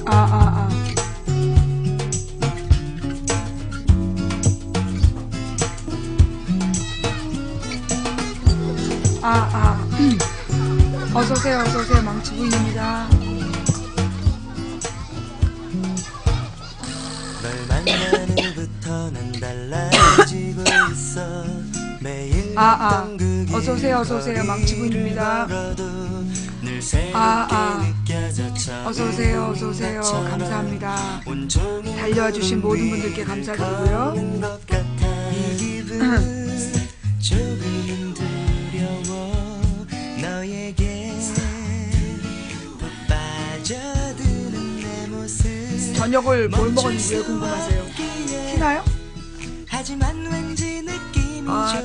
아. 어서오세요, 어서오세요. 망치부인입니다. 어서오세요, 어서오세요. 망치부인입니다. 어서오세요, 어서오세요. 감사합니다. 달려와주신 모든 분들께 감사드리고요. 저녁을 뭘 먹었는지 왜 궁금하세요? 티나요?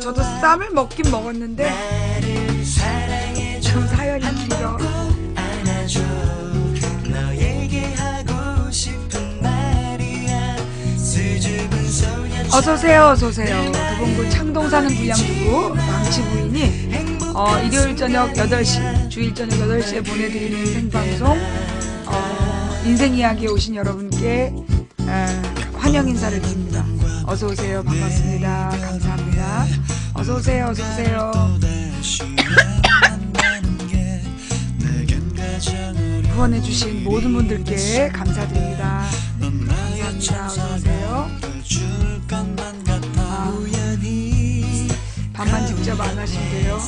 저도 쌈을 먹긴 먹었는데 좀 사연이 길어. 어서오세요, 어서오세요. 도봉구 창동 사는 부양주부 망치부인이 일요일 저녁 8시, 주일 저녁 8시에 보내드리는 생방송 인생 이야기에 오신 여러분께 환영 인사를 드립니다. 어서오세요. 반갑습니다. 감사합니다. 어서오세요. 어서오세요. 후원해주신 모든 분들께 감사드립니다. 감사합니다. 어서오세요. 반만 직접 안 하신대요.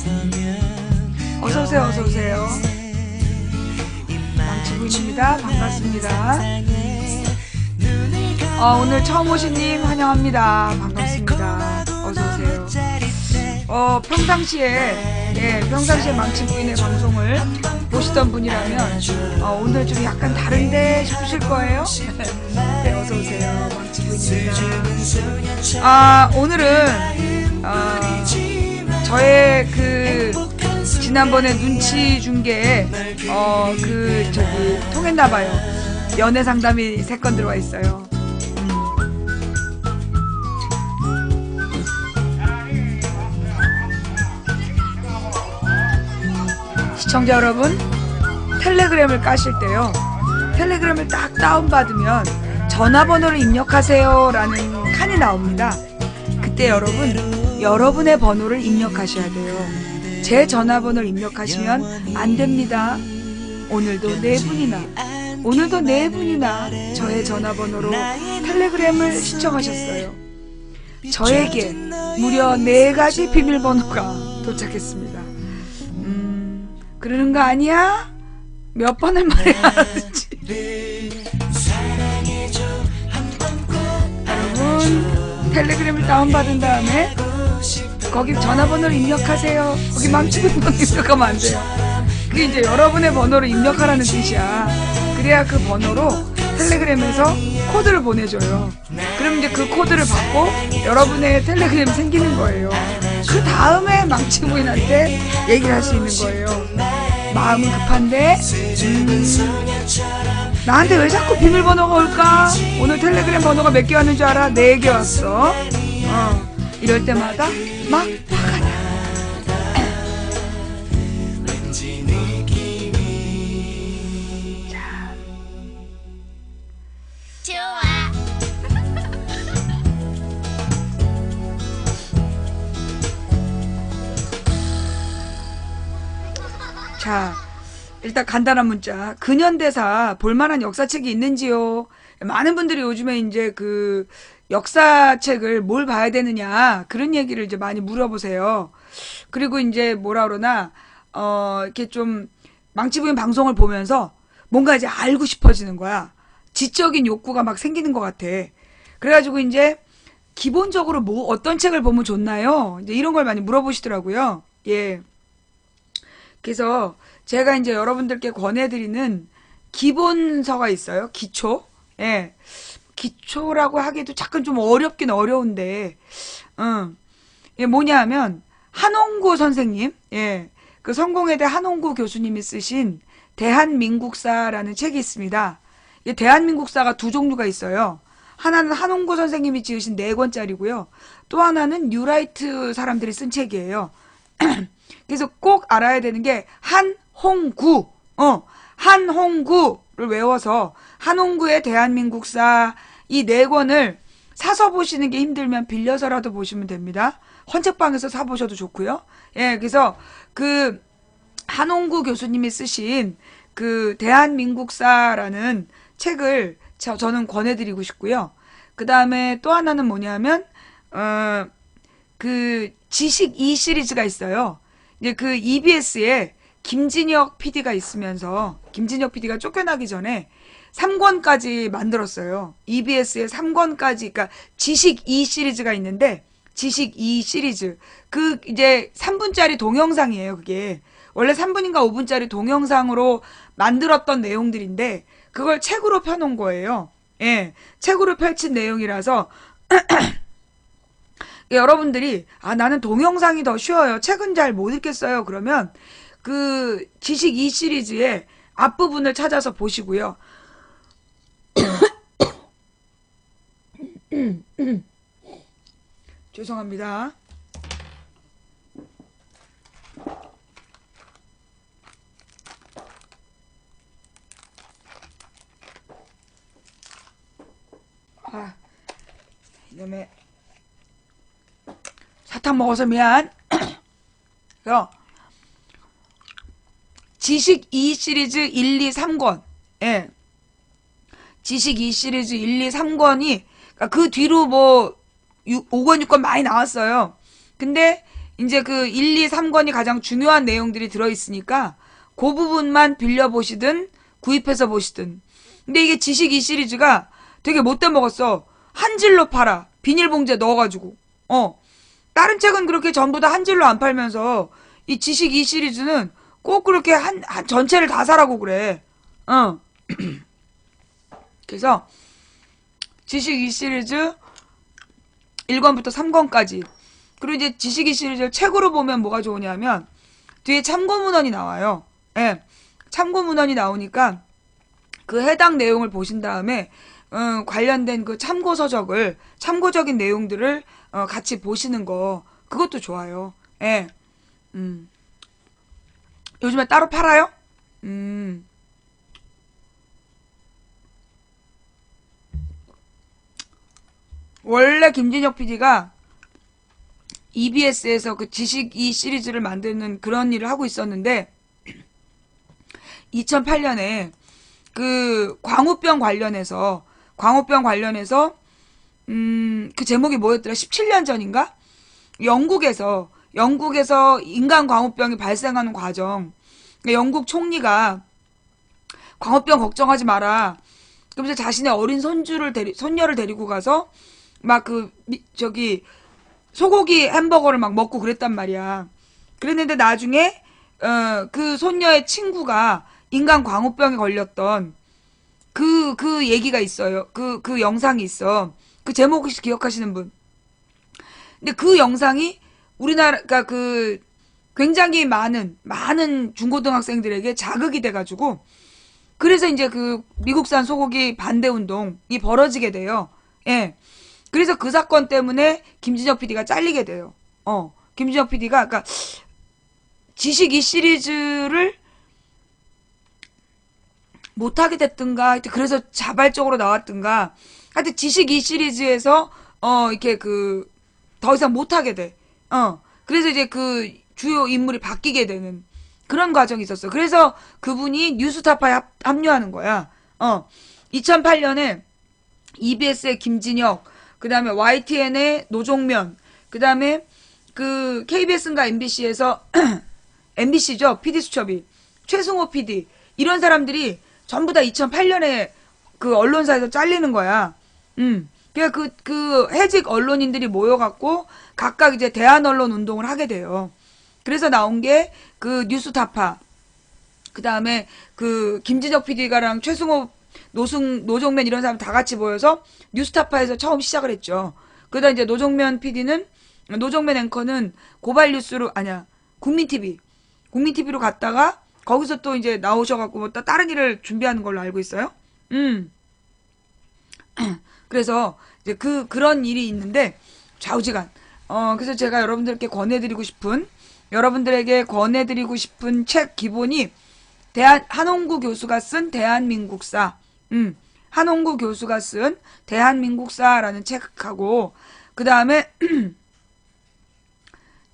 어서오세요. 어서오세요. 망치부인입니다. 반갑습니다. 오늘 처음 오신 님 환영합니다. 반갑습니다. 어서오세요. 평상시에 망치부인의 방송을 보시던 분이라면 오늘 좀 약간 다른데 싶으실 거예요. 네, 어서오세요. 망치부인입니다. 오늘은 저의 지난번에 눈치 준 게 통했나봐요. 연애 상담이 3건 들어와 있어요. 시청자 여러분, 텔레그램을 까실 때요, 텔레그램을 딱 다운받으면 전화번호를 입력하세요 라는 칸이 나옵니다. 그때 여러분의 번호를 입력하셔야 돼요. 제 전화번호를 입력하시면 안 됩니다. 오늘도 4분이나 저의 전화번호로 텔레그램을 시청하셨어요. 저에게 무려 4가지 비밀번호가 도착했습니다. 그러는 거 아니야? 몇 번을 말해야 하는지. 여러분, 텔레그램을 다운받은 다음에 거기 전화번호를 입력하세요. 거기 망치는 번호 입력하면 안 돼요. 그게 이제 여러분의 번호를 입력하라는 뜻이야. 그래야 그 번호로 텔레그램에서 코드를 보내줘요. 그럼 이제 그 코드를 받고 여러분의 텔레그램이 생기는 거예요. 그 다음에 망치부인한테 얘기를 할 수 있는 거예요. 마음은 급한데 나한테 왜 자꾸 비밀번호가 올까? 오늘 텔레그램 번호가 몇 개 왔는 줄 알아? 4개 왔어. 이럴 때마다 막 화가 나. 자, 일단 간단한 문자. 근현대사 볼만한 역사책이 있는지요? 많은 분들이 요즘에 이제 역사책을 뭘 봐야 되느냐, 그런 얘기를 이제 많이 물어보세요. 그리고 이제 뭐라 그러나, 이렇게 좀 망치부인 방송을 보면서 뭔가 이제 알고 싶어지는 거야. 지적인 욕구가 막 생기는 것 같아. 그래가지고 이제 기본적으로 어떤 책을 보면 좋나요? 이제 이런 걸 많이 물어보시더라고요. 예. 그래서 제가 이제 여러분들께 권해드리는 기본서가 있어요. 기초. 예. 기초라고 하기도 잠깐 좀 어렵긴 어려운데, 예, 뭐냐 하면, 한홍구 선생님, 예. 성공회대 한홍구 교수님이 쓰신 대한민국사라는 책이 있습니다. 이 대한민국사가 2종류가 있어요. 하나는 한홍구 선생님이 지으신 4권짜리고요. 또 하나는 뉴라이트 사람들이 쓴 책이에요. 그래서 꼭 알아야 되는 게 한홍구, 한홍구를 외워서 한홍구의 대한민국사 이 네 권을 사서 보시는 게 힘들면 빌려서라도 보시면 됩니다. 헌책방에서 사보셔도 좋고요. 예, 그래서 그 한홍구 교수님이 쓰신 그 대한민국사라는 책을 저는 권해드리고 싶고요. 그 다음에 또 하나는 뭐냐면 그 지식 E 시리즈가 있어요. 이제 그 EBS에 김진혁 PD가 있으면서 김진혁 PD가 쫓겨나기 전에 3권까지 만들었어요. EBS에 3권까지, 그러니까 지식 E 시리즈가 있는데 지식 E 시리즈 그 이제 3분짜리 동영상이에요. 그게 원래 3분인가 5분짜리 동영상으로 만들었던 내용들인데 그걸 책으로 펴놓은 거예요. 예, 책으로 펼친 내용이라서 여러분들이 나는 동영상이 더 쉬워요. 책은 잘 못 읽겠어요. 그러면 그 지식 E 시리즈의 앞부분을 찾아서 보시고요. 죄송합니다. 이놈의 사탕 먹어서 미안. 그래서 지식 E 시리즈 1, 2, 3권. 예. 지식 E 시리즈 1, 2, 3권이 그러니까 그 뒤로 뭐 5권, 6권 많이 나왔어요. 근데 이제 그 1, 2, 3권이 가장 중요한 내용들이 들어있으니까 그 부분만 빌려보시든 구입해서 보시든. 근데 이게 지식 E 시리즈가 되게 못돼 먹었어. 한 질로 팔아. 비닐봉지에 넣어가지고. 다른 책은 그렇게 전부 다 한 질로 안 팔면서 이 지식 E 시리즈는 꼭 그렇게 한 전체를 다 사라고 그래. 그래서 지식 E 시리즈 1권부터 3권까지. 그리고 이제 지식 E 시리즈를 책으로 보면 뭐가 좋으냐면 뒤에 참고문헌이 나와요. 예. 참고문헌이 나오니까 그 해당 내용을 보신 다음에 관련된 그 참고적인 내용들을 같이 보시는 거 그것도 좋아요. 예. 요즘에 따로 팔아요? 원래 김진혁 PD가 EBS에서 그 지식 E 시리즈를 만드는 그런 일을 하고 있었는데 2008년에 그 광우병 관련해서 그 제목이 뭐였더라? 17년 전인가? 영국에서 인간 광우병이 발생하는 과정. 영국 총리가 광우병 걱정하지 마라. 그러면서 자신의 어린 손녀를 데리고 가서 막 소고기 햄버거를 막 먹고 그랬단 말이야. 그랬는데 나중에 그 손녀의 친구가 인간 광우병에 걸렸던 그 얘기가 있어요. 그 영상이 있어. 그 제목 혹시 기억하시는 분? 근데 그 영상이 우리나라가 그 굉장히 많은 중고등학생들에게 자극이 돼가지고 그래서 이제 그 미국산 소고기 반대 운동이 벌어지게 돼요. 예. 그래서 그 사건 때문에 김진혁 PD가 잘리게 돼요. 김진혁 PD가 그러니까 지식 이 시리즈를 못하게 됐든가, 그래서 자발적으로 나왔든가, 하여튼 지식 이 시리즈에서, 이렇게 더 이상 못하게 돼. 그래서 이제 그 주요 인물이 바뀌게 되는 그런 과정이 있었어. 그래서 그분이 뉴스타파에 합류하는 거야. 2008년에 EBS의 김진혁, 그 다음에 YTN의 노종면, 그 다음에 그 KBS인가 MBC에서, MBC죠. PD 수첩이. 최승호 PD. 이런 사람들이 전부 다 2008년에 그 언론사에서 잘리는 거야. 그러니까 그 해직 언론인들이 모여갖고 각각 이제 대한 언론 운동을 하게 돼요. 그래서 나온 게 그 뉴스타파. 그 다음에 그 김진혁 PD가랑 최승호, 노종면 이런 사람 다 같이 모여서 뉴스타파에서 처음 시작을 했죠. 그러다 이제 노종면 앵커는 고발뉴스로, 국민TV로 갔다가 거기서 또 이제 나오셔갖고 뭐 다른 일을 준비하는 걸로 알고 있어요. 그래서 이제 그런 일이 있는데 좌우지간. 그래서 제가 여러분들에게 권해드리고 싶은 책 기본이 한홍구 교수가 쓴 대한민국사, 한홍구 교수가 쓴 대한민국사라는 책하고, 그 다음에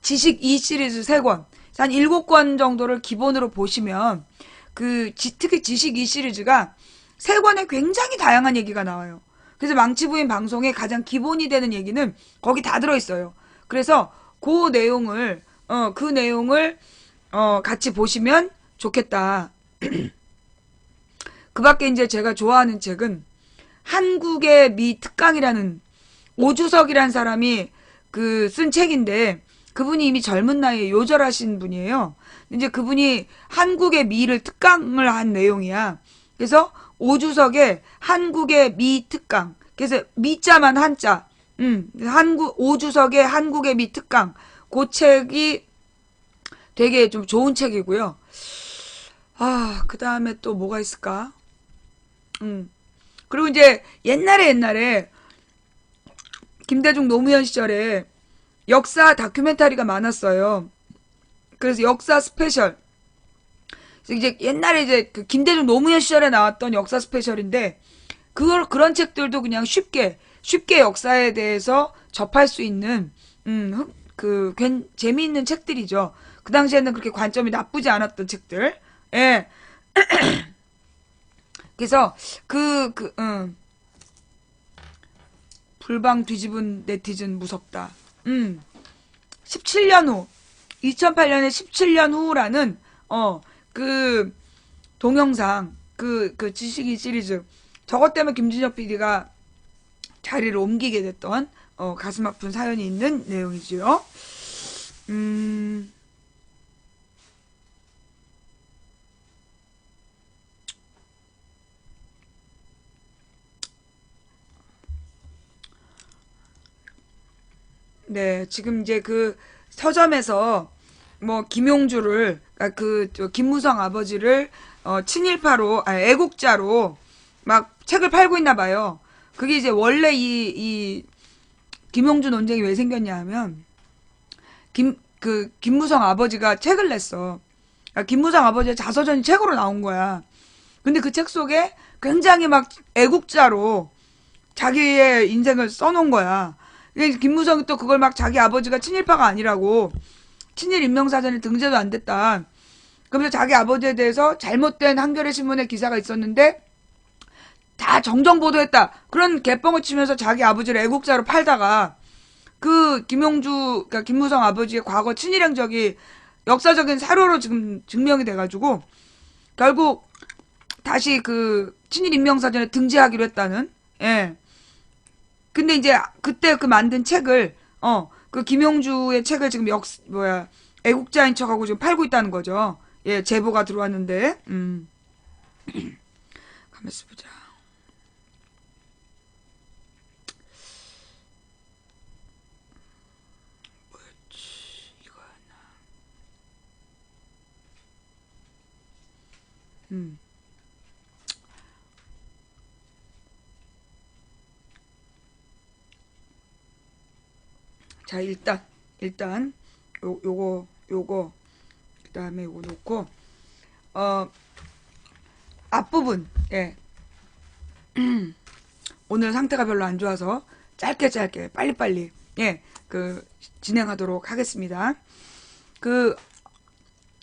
지식 2 시리즈 3권, 한 7권 정도를 기본으로 보시면, 특히 지식 2 시리즈가 3권에 굉장히 다양한 얘기가 나와요. 그래서 망치부인 방송의 가장 기본이 되는 얘기는 거기 다 들어있어요. 그래서 그 내용을 같이 보시면 좋겠다. 그 밖에 이제 제가 좋아하는 책은 한국의 미 특강이라는 오주석이라는 사람이 쓴 책인데, 그분이 이미 젊은 나이에 요절하신 분이에요. 이제 그분이 한국의 미를 특강을 한 내용이야. 그래서 오주석의 한국의 미 특강. 그래서 미자만 한자. 오주석의 한국의 미 특강. 그 책이 되게 좀 좋은 책이고요. 그 다음에 또 뭐가 있을까? 그리고 이제 옛날에 김대중 노무현 시절에 역사 다큐멘터리가 많았어요. 그래서 역사 스페셜. 그래서 이제 옛날에 이제 김대중 노무현 시절에 나왔던 역사 스페셜인데, 그런 책들도 그냥 쉽게 역사에 대해서 접할 수 있는, 재미있는 책들이죠. 그 당시에는 그렇게 관점이 나쁘지 않았던 책들. 예. 그래서, 불방 뒤집은 네티즌 무섭다. 17년 후, 2008년에 17년 후라는, 동영상, 지식인 시리즈. 저것 때문에 김준혁 PD가 자리를 옮기게 됐던, 가슴 아픈 사연이 있는 내용이지요. 네, 지금 이제 서점에서 김용주를, 김무성 아버지를 친일파로, 애국자로 막 책을 팔고 있나 봐요. 그게 이제 원래 이 김용주 논쟁이 왜 생겼냐 하면, 김무성 아버지가 책을 냈어. 김무성 아버지의 자서전이 책으로 나온 거야. 근데 그 책 속에 굉장히 막 애국자로 자기의 인생을 써놓은 거야. 김무성이 또 그걸 막 자기 아버지가 친일파가 아니라고, 친일 인명사전에 등재도 안 됐다. 그러면서 자기 아버지에 대해서 잘못된 한겨레 신문의 기사가 있었는데 다 정정보도했다. 그런 개뻥을 치면서 자기 아버지를 애국자로 팔다가, 김용주, 그러니까 김무성 아버지의 과거 친일 행적이 역사적인 사료로 지금 증명이 돼가지고 결국 다시 친일 인명사전에 등재하기로 했다는. 예. 근데 이제 그때 만든 책을, 김용주의 책을 지금 애국자인 척하고 지금 팔고 있다는 거죠. 예, 제보가 들어왔는데, 가만있어 보자. 뭐였지, 이거였나. 자, 일단, 요거, 그 다음에 요거 놓고, 앞부분, 예. 오늘 상태가 별로 안 좋아서 짧게, 빨리빨리, 예, 진행하도록 하겠습니다.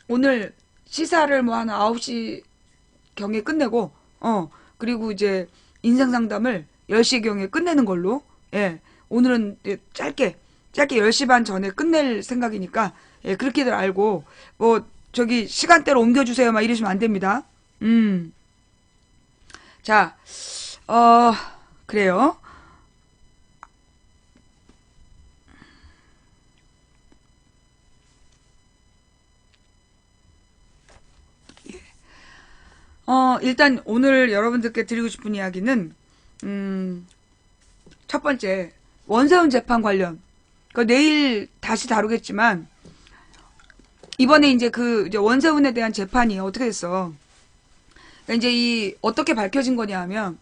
오늘 시사를 한 9시 경에 끝내고, 그리고 이제 인생 상담을 10시 경에 끝내는 걸로, 예. 오늘은 짧게 10시 반 전에 끝낼 생각이니까, 예, 그렇게들 알고, 시간대로 옮겨주세요, 막 이러시면 안 됩니다. 자, 그래요. 일단 오늘 여러분들께 드리고 싶은 이야기는, 첫 번째, 원세훈 재판 관련. 내일 다시 다루겠지만, 이번에 이제 이제 원세훈에 대한 재판이 어떻게 됐어. 그러니까 이제 어떻게 밝혀진 거냐 하면,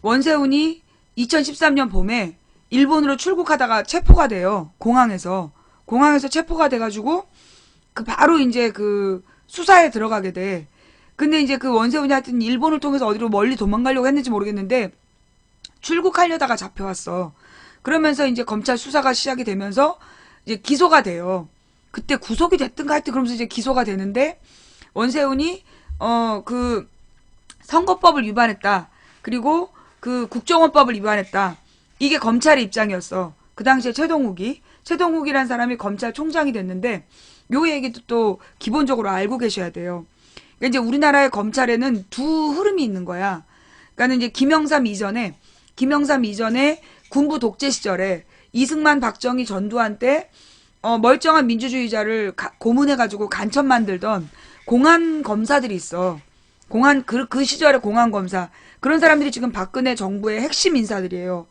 원세훈이 2013년 봄에 일본으로 출국하다가 체포가 돼요. 공항에서 체포가 돼가지고, 바로 이제 수사에 들어가게 돼. 근데 이제 그 원세훈이 하여튼 일본을 통해서 어디로 멀리 도망가려고 했는지 모르겠는데 출국하려다가 잡혀왔어. 그러면서 이제 검찰 수사가 시작이 되면서 이제 기소가 돼요. 그때 구속이 됐든가 하여튼 그러면서 이제 기소가 되는데 원세훈이 그 선거법을 위반했다. 그리고 그 국정원법을 위반했다. 이게 검찰의 입장이었어. 그 당시에 최동욱이란 사람이 검찰총장이 됐는데 요 얘기도 또 기본적으로 알고 계셔야 돼요. 그러니까 이제 우리나라의 검찰에는 두 흐름이 있는 거야. 그러니까는 이제 김영삼 이전에 군부 독재 시절에 이승만, 박정희, 전두환 때 멀쩡한 민주주의자를 고문해가지고 간첩 만들던 공안 검사들이 있어. 그 시절의 공안 검사. 그런 사람들이 지금 박근혜 정부의 핵심 인사들이에요.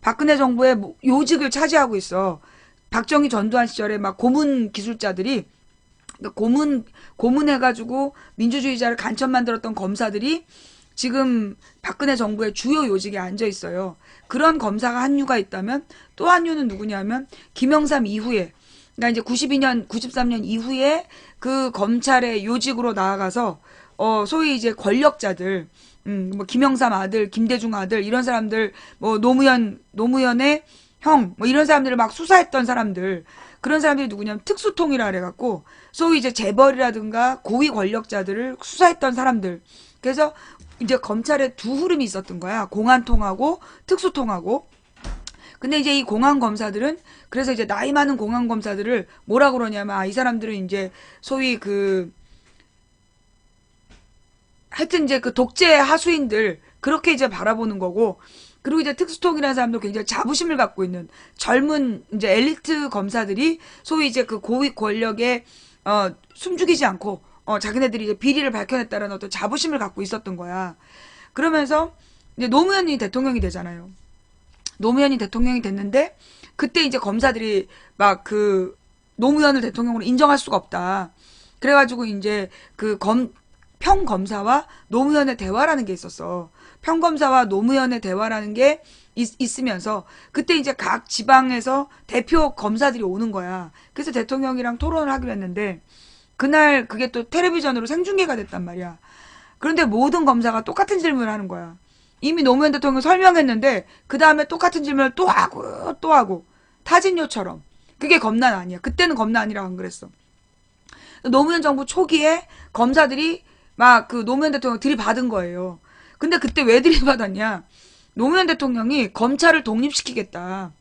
박근혜 정부의 요직을 차지하고 있어. 박정희, 전두환 시절에 막 고문 기술자들이 고문해가지고 민주주의자를 간첩 만들었던 검사들이 지금 박근혜 정부의 주요 요직에 앉아 있어요. 그런 검사가 한 류가 있다면 또 한 류는 누구냐면 김영삼 이후에 그러니까 이제 92년, 93년 이후에 그 검찰의 요직으로 나아가서 소위 이제 권력자들 뭐 김영삼 아들, 김대중 아들 이런 사람들 뭐 노무현의 형 뭐 이런 사람들을 막 수사했던 사람들 그런 사람들이 누구냐면 특수통이라 그래갖고 소위 이제 재벌이라든가 고위 권력자들을 수사했던 사람들. 그래서 이제 검찰에 두 흐름이 있었던 거야. 공안통하고 특수통하고. 근데 이제 이 공안 검사들은 그래서 이제 나이 많은 공안 검사들을 뭐라 그러냐면 이 사람들은 이제 소위 그 하여튼 이제 그 독재 하수인들 그렇게 이제 바라보는 거고 그리고 이제 특수통이라는 사람도 굉장히 자부심을 갖고 있는 젊은 이제 엘리트 검사들이 소위 이제 그 고위 권력에 숨죽이지 않고 자기네들이 이제 비리를 밝혀냈다는 어떤 자부심을 갖고 있었던 거야. 그러면서 이제 노무현이 대통령이 되잖아요. 노무현이 대통령이 됐는데 그때 이제 검사들이 막 그 노무현을 대통령으로 인정할 수가 없다. 그래가지고 이제 그 평검사와 노무현의 대화라는 게 있었어. 평검사와 노무현의 대화라는 게 있으면서 그때 이제 각 지방에서 대표 검사들이 오는 거야. 그래서 대통령이랑 토론을 하기로 했는데 그날 그게 또 텔레비전으로 생중계가 됐단 말이야. 그런데 모든 검사가 똑같은 질문을 하는 거야. 이미 노무현 대통령 설명했는데 그 다음에 똑같은 질문을 또 하고 또 하고 타진요처럼. 그게 검난 아니야. 그때는 검난 아니라고 안 그랬어. 노무현 정부 초기에 검사들이 막 그 노무현 대통령 들이받은 거예요. 근데 그때 왜 들이받았냐? 노무현 대통령이 검찰을 독립시키겠다.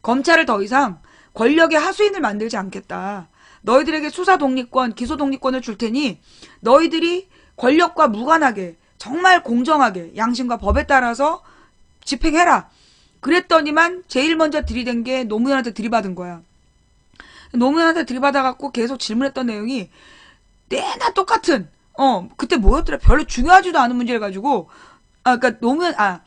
검찰을 더 이상 권력의 하수인을 만들지 않겠다. 너희들에게 수사 독립권, 기소 독립권을 줄 테니 너희들이 권력과 무관하게 정말 공정하게 양심과 법에 따라서 집행해라. 그랬더니만 제일 먼저 들이댄 게 노무현한테 들이받은 거야. 노무현한테 들이받아갖고 계속 질문했던 내용이 내나 똑같은 그때 뭐였더라? 별로 중요하지도 않은 문제를 가지고 그러니까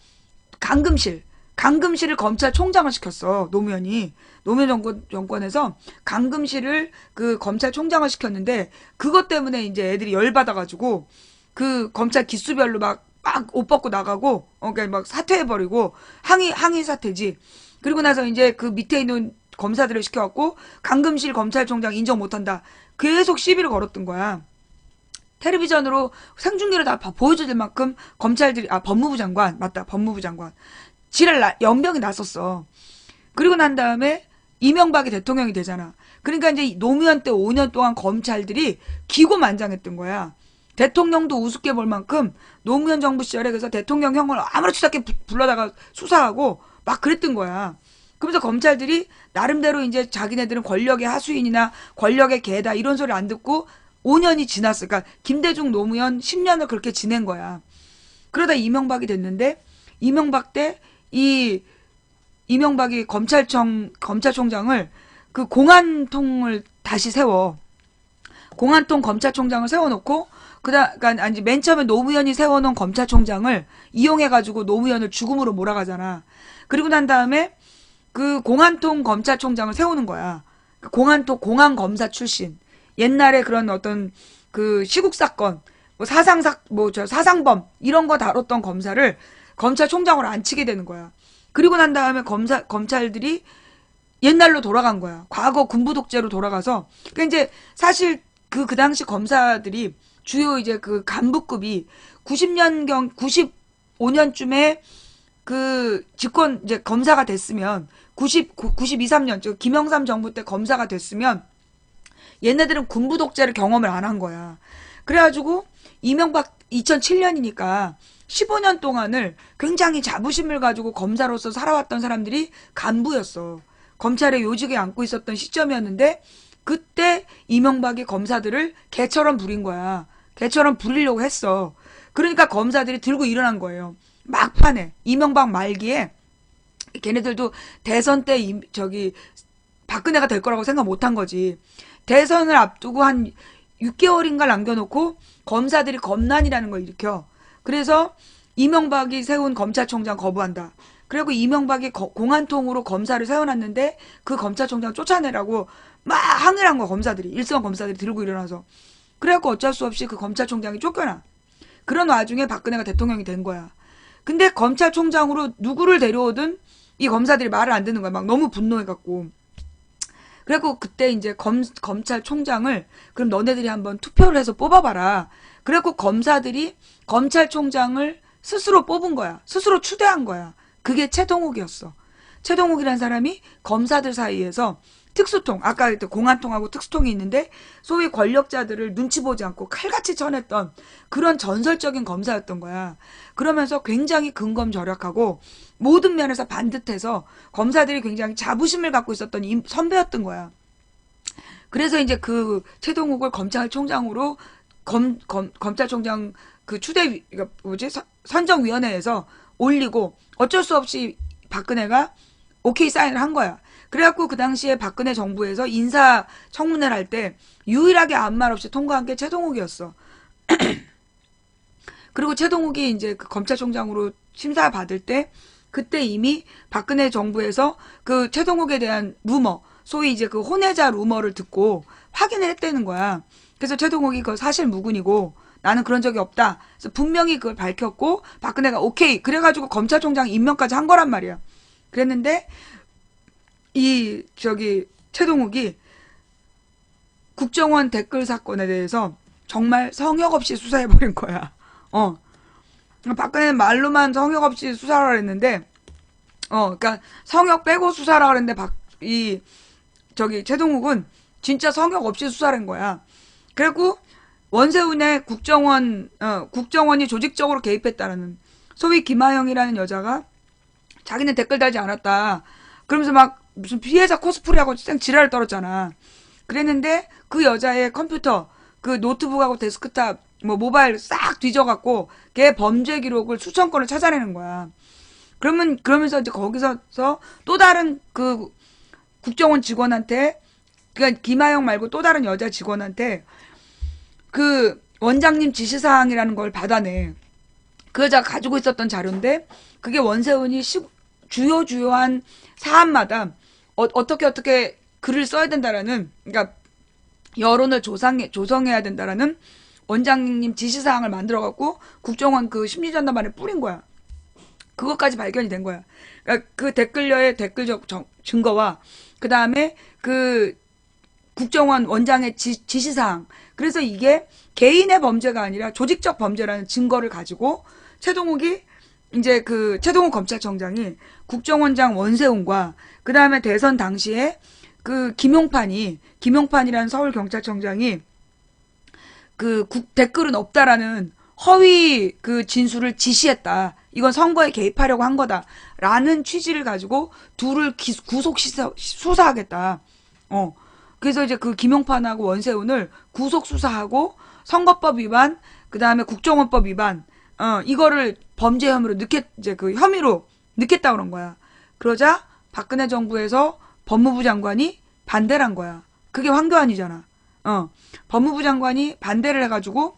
강금실을 검찰총장을 시켰어. 노무현 정권에서 강금실을 그 검찰총장을 시켰는데 그것 때문에 이제 애들이 열받아가지고 그 검찰 기수별로 막 옷 벗고 나가고 그러니까 막 사퇴해버리고 항의 사퇴지. 그리고 나서 이제 그 밑에 있는 검사들을 시켜갖고 강금실 검찰총장 인정 못한다. 계속 시비를 걸었던 거야. 텔레비전으로 생중계로 다 보여줄 만큼 검찰들이 법무부 장관 맞다 법무부 장관 연병이 났었어. 그리고 난 다음에 이명박이 대통령이 되잖아. 그러니까 이제 노무현 때 5년 동안 검찰들이 기고만장했던 거야. 대통령도 우습게 볼 만큼 노무현 정부 시절에 그래서 대통령 형을 아무렇지도 않게 불러다가 수사하고 막 그랬던 거야. 그러면서 검찰들이 나름대로 이제 자기네들은 권력의 하수인이나 권력의 개다 이런 소리 안 듣고 5년이 지났어. 그러니까 김대중 노무현 10년을 그렇게 지낸 거야. 그러다 이명박이 됐는데 이명박 때 이명박이 검찰총장을 그 공안통을 다시 세워. 공안통 검찰총장을 세워놓고 그러니까 맨 처음에 노무현이 세워놓은 검찰총장을 이용해가지고 노무현을 죽음으로 몰아가잖아. 그리고 난 다음에 그 공안통 검찰총장을 세우는 거야. 공안검사 출신. 옛날에 그런 어떤 그 시국 사건, 사상범 이런 거 다뤘던 검사를 검찰총장으로 앉히게 되는 거야. 그리고 난 다음에 검찰들이 옛날로 돌아간 거야. 과거 군부 독재로 돌아가서. 그러니까 이제 사실 그 당시 검사들이 주요 이제 그 간부급이 95년쯤에 그 집권 이제 검사가 됐으면 92, 3년 즉 김영삼 정부 때 검사가 됐으면 얘네들은 군부 독재를 경험을 안 한 거야. 그래가지고 이명박 2007년이니까 15년 동안을 굉장히 자부심을 가지고 검사로서 살아왔던 사람들이 간부였어. 검찰의 요직에 앉고 있었던 시점이었는데 그때 이명박이 검사들을 개처럼 부린 거야. 개처럼 부리려고 했어. 그러니까 검사들이 들고 일어난 거예요. 막판에 이명박 말기에 걔네들도 대선 때 저기 박근혜가 될 거라고 생각 못 한 거지. 대선을 앞두고 한 6개월인가 남겨놓고 검사들이 검난이라는 걸 일으켜. 그래서 이명박이 세운 검찰총장 거부한다. 그리고 이명박이 공안통으로 검사를 세워놨는데 그 검찰총장 쫓아내라고 막 항의를 한 거야, 검사들이. 일선 검사들이 들고 일어나서. 그래갖고 어쩔 수 없이 그 검찰총장이 쫓겨나. 그런 와중에 박근혜가 대통령이 된 거야. 근데 검찰총장으로 누구를 데려오든 이 검사들이 말을 안 듣는 거야. 막 너무 분노해갖고. 그래갖고 그때 이제 검찰총장을 그럼 너네들이 한번 투표를 해서 뽑아봐라. 그래갖고 검사들이 검찰총장을 스스로 뽑은 거야. 스스로 추대한 거야. 그게 최동욱이었어. 최동욱이라는 사람이 검사들 사이에서 특수통, 아까 공안통하고 특수통이 있는데 소위 권력자들을 눈치 보지 않고 칼같이 쳐냈던 그런 전설적인 검사였던 거야. 그러면서 굉장히 근검절약하고 모든 면에서 반듯해서 검사들이 굉장히 자부심을 갖고 있었던 선배였던 거야. 그래서 이제 그 최동욱을 검찰총장으로 검찰총장 그 선정위원회에서 올리고 어쩔 수 없이 박근혜가 오케이 사인을 한 거야. 그래갖고 그 당시에 박근혜 정부에서 인사 청문회를 할 때 유일하게 아무 말 없이 통과한 게 최동욱이었어. 그리고 최동욱이 이제 그 검찰총장으로 심사 받을 때 그때 이미 박근혜 정부에서 그 최동욱에 대한 루머, 소위 이제 그 혼외자 루머를 듣고 확인을 했다는 거야. 그래서 최동욱이 그 사실 무근이고 나는 그런 적이 없다. 그래서 분명히 그걸 밝혔고 박근혜가 오케이. 그래가지고 검찰총장 임명까지 한 거란 말이야. 그랬는데 이 최동욱이 국정원 댓글 사건에 대해서 정말 성역 없이 수사해버린 거야. 박근혜는 말로만 성역 없이 수사를 했는데, 그러니까 성역 빼고 수사라 그랬는데 최동욱은 진짜 성역 없이 수사를 한 거야. 그리고 원세훈의 국정원이 조직적으로 개입했다라는 소위 김하영이라는 여자가 자기는 댓글 달지 않았다. 그러면서 막 무슨 피해자 코스프레하고 쌩 지랄을 떨었잖아. 그랬는데 그 여자의 컴퓨터, 그 노트북하고 데스크탑, 모바일 싹 뒤져갖고 걔 범죄 기록을 수천 건을 찾아내는 거야. 그러면서 이제 거기서 또 다른 그 국정원 직원한테, 그러니까 김하영 말고 또 다른 여자 직원한테 그 원장님 지시사항이라는 걸 받아내. 그 여자가 가지고 있었던 자료인데 그게 원세훈이 주요한 사안마다 어떻게 글을 써야 된다라는, 그러니까 여론을 조성해야 된다라는 원장님 지시사항을 만들어갖고 국정원 그 심리전담반에 뿌린 거야. 그것까지 발견이 된 거야. 그러니까 그 댓글녀의 댓글적 증거와 그 다음에 그 국정원 원장의 지시사항. 그래서 이게 개인의 범죄가 아니라 조직적 범죄라는 증거를 가지고 최동욱이 이제 그 최동욱 검찰청장이 국정원장 원세훈과 그 다음에 대선 당시에 그 김용판이라는 서울경찰청장이 그 댓글은 없다라는 허위 그 진술을 지시했다. 이건 선거에 개입하려고 한 거다라는 취지를 가지고 둘을 구속 수사하겠다. 그래서 이제 그 김용판하고 원세훈을 구속 수사하고 선거법 위반, 그 다음에 국정원법 위반, 이거를 범죄 혐의로 이제 그 혐의로 넣겠다 그런 거야. 그러자 박근혜 정부에서 법무부 장관이 반대를 한 거야. 그게 황교안이잖아. 법무부 장관이 반대를 해가지고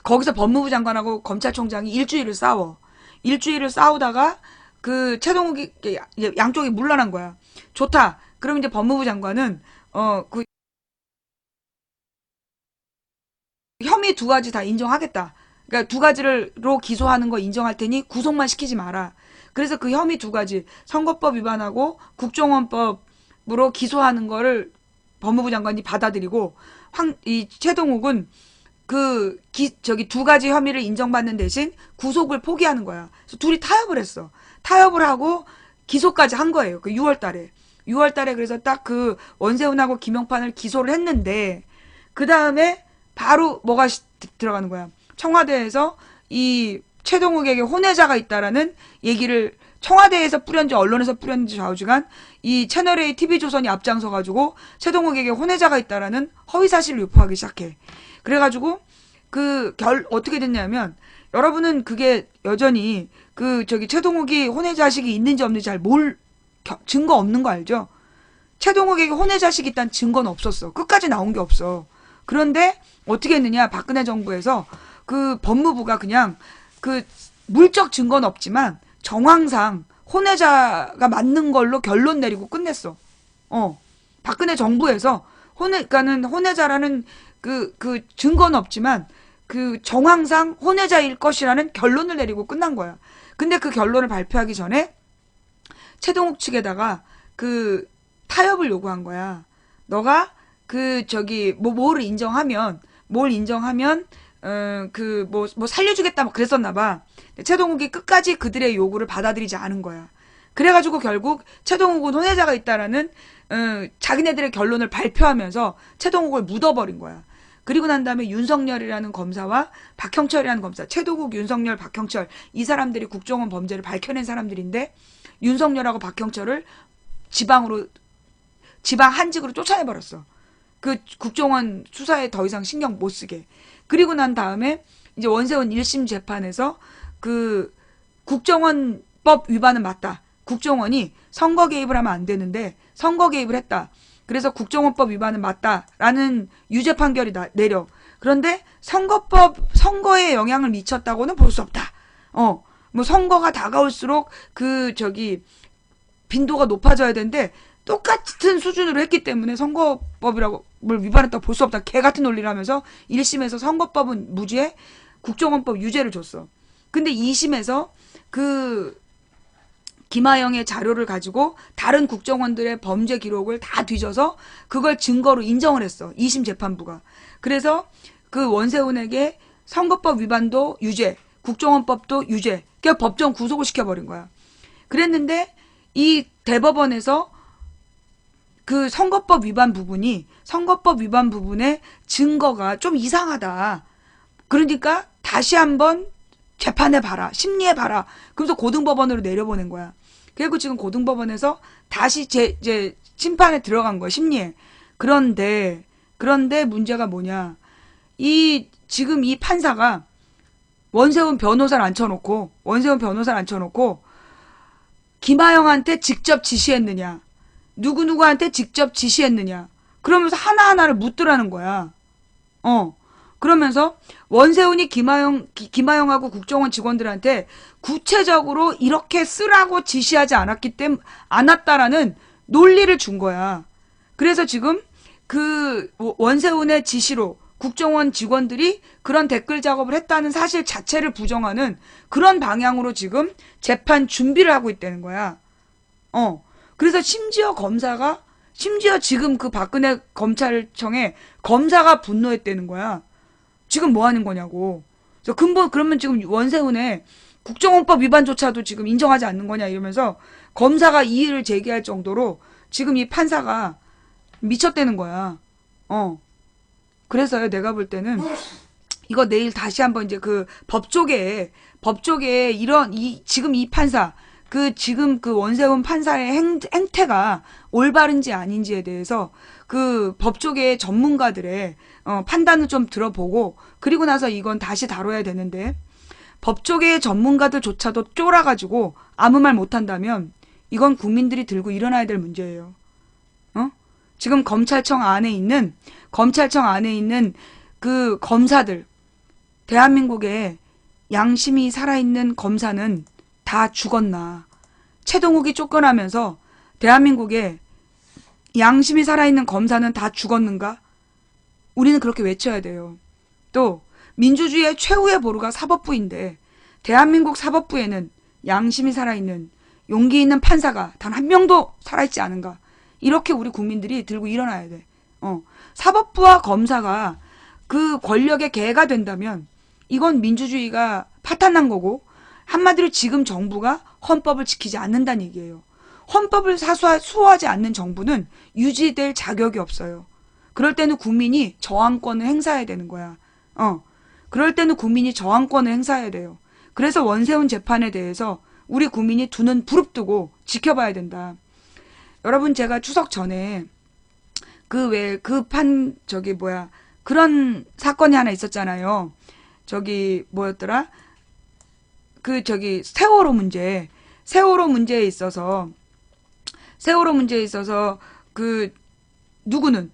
거기서 법무부 장관하고 검찰총장이 일주일을 싸워. 일주일을 싸우다가 그 최동욱이 양쪽이 물러난 거야. 좋다. 그럼 이제 법무부 장관은 그 혐의 두 가지 다 인정하겠다. 그러니까 두 가지로 기소하는 거 인정할 테니 구속만 시키지 마라. 그래서 그 혐의 두 가지, 선거법 위반하고 국정원법으로 기소하는 거를 법무부 장관이 받아들이고 이 최동욱은 저기 두 가지 혐의를 인정받는 대신 구속을 포기하는 거야. 그래서 둘이 타협을 했어. 타협을 하고 기소까지 한 거예요. 그 6월 달에. 6월 달에 그래서 딱 그 원세훈하고 김영판을 기소를 했는데, 그 다음에 바로 뭐가 들어가는 거야. 청와대에서 이 최동욱에게 혼외자가 있다라는 얘기를 청와대에서 뿌렸는지 언론에서 뿌렸는지 좌우지간 이 채널A TV조선이 앞장서가지고 최동욱에게 혼외자가 있다라는 허위사실을 유포하기 시작해. 그래가지고 어떻게 됐냐면, 여러분은 그게 여전히 저기 최동욱이 혼외자식이 있는지 없는지 증거 없는 거 알죠? 최동욱에게 혼외자식이 있다는 증거는 없었어. 끝까지 나온 게 없어. 그런데 어떻게 했느냐, 박근혜 정부에서 그 법무부가 그냥 물적 증거는 없지만 정황상 혼외자가 맞는 걸로 결론 내리고 끝냈어. 박근혜 정부에서 그러니까는 혼외자라는 증거는 없지만 정황상 혼외자일 것이라는 결론을 내리고 끝난 거야. 근데 그 결론을 발표하기 전에 최동욱 측에다가 타협을 요구한 거야. 너가 뭘 인정하면 살려주겠다 뭐 그랬었나 봐. 최동욱이 끝까지 그들의 요구를 받아들이지 않은 거야. 그래가지고 결국 최동욱은 혼외자가 있다라는 자기네들의 결론을 발표하면서 최동욱을 묻어버린 거야. 그리고 난 다음에 윤석열이라는 검사와 박형철이라는 검사, 최동욱, 윤석열, 박형철, 이 사람들이 국정원 범죄를 밝혀낸 사람들인데, 윤석열하고 박형철을 지방 한직으로 쫓아내버렸어. 국정원 수사에 더 이상 신경 못 쓰게. 그리고 난 다음에 이제 원세훈 1심 재판에서 국정원법 위반은 맞다. 국정원이 선거 개입을 하면 안 되는데 선거 개입을 했다. 그래서 국정원법 위반은 맞다라는 유죄 판결이 내려. 그런데 선거에 영향을 미쳤다고는 볼 수 없다. 뭐 선거가 다가올수록 빈도가 높아져야 되는데 똑같은 수준으로 했기 때문에 선거법이라고 뭘 위반했다고 볼 수 없다. 개 같은 논리를 하면서 1심에서 선거법은 무죄, 국정원법 유죄를 줬어. 근데 2심에서 김하영의 자료를 가지고 다른 국정원들의 범죄 기록을 다 뒤져서 그걸 증거로 인정을 했어. 2심 재판부가. 그래서 원세훈에게 선거법 위반도 유죄, 국정원법도 유죄. 그냥 법정 구속을 시켜버린 거야. 그랬는데 이 대법원에서 선거법 위반 부분의 증거가 좀 이상하다. 그러니까 다시 한번 재판해봐라. 심리해봐라. 그래서 고등법원으로 내려보낸 거야. 그리고 지금 고등법원에서 다시 이제 심판에 들어간 거야. 심리에. 그런데 문제가 뭐냐. 지금 이 판사가 원세훈 변호사를 앉혀놓고 김하영한테 직접 지시했느냐. 누구누구한테 직접 지시했느냐. 그러면서 하나하나를 묻더라는 거야. 그러면서 원세훈이 김하영하고 국정원 직원들한테 구체적으로 이렇게 쓰라고 지시하지 않았다라는 논리를 준 거야. 그래서 지금 원세훈의 지시로 국정원 직원들이 그런 댓글 작업을 했다는 사실 자체를 부정하는 그런 방향으로 지금 재판 준비를 하고 있다는 거야. 그래서 심지어 지금 박근혜 검찰청에 검사가 분노했다는 거야. 지금 뭐 하는 거냐고. 그래서 그러면 지금 원세훈의 국정원법 위반조차도 지금 인정하지 않는 거냐 이러면서 검사가 이의를 제기할 정도로 지금 이 판사가 미쳤다는 거야. 그래서요, 내가 볼 때는 이거 내일 다시 한번 이제 법조계에 지금 이 판사, 지금 원세훈 판사의 행태가 올바른지 아닌지에 대해서 법조계의 전문가들의 판단을 좀 들어보고, 그리고 나서 이건 다시 다뤄야 되는데, 법조계의 전문가들조차도 쫄아가지고 아무 말 못한다면 이건 국민들이 들고 일어나야 될 문제예요. 지금 검찰청 안에 있는 검사들, 대한민국에 양심이 살아있는 검사는 다 죽었나. 최동욱이 쫓겨나면서 대한민국에 양심이 살아있는 검사는 다 죽었는가? 우리는 그렇게 외쳐야 돼요. 또 민주주의의 최후의 보루가 사법부인데 대한민국 사법부에는 양심이 살아있는 용기 있는 판사가 단 한 명도 살아있지 않은가? 이렇게 우리 국민들이 들고 일어나야 돼. 사법부와 검사가 그 권력의 개가 된다면 이건 민주주의가 파탄난 거고, 한마디로 지금 정부가 헌법을 지키지 않는다는 얘기예요. 헌법을 수호하지 않는 정부는 유지될 자격이 없어요. 그럴 때는 국민이 저항권을 행사해야 되는 거야. 그럴 때는 국민이 저항권을 행사해야 돼요. 그래서 원세훈 재판에 대해서 우리 국민이 두 눈 부릅뜨고 지켜봐야 된다. 여러분, 제가 추석 전에 그런 사건이 하나 있었잖아요. 뭐였더라? 세월호 문제에 있어서, 누구는,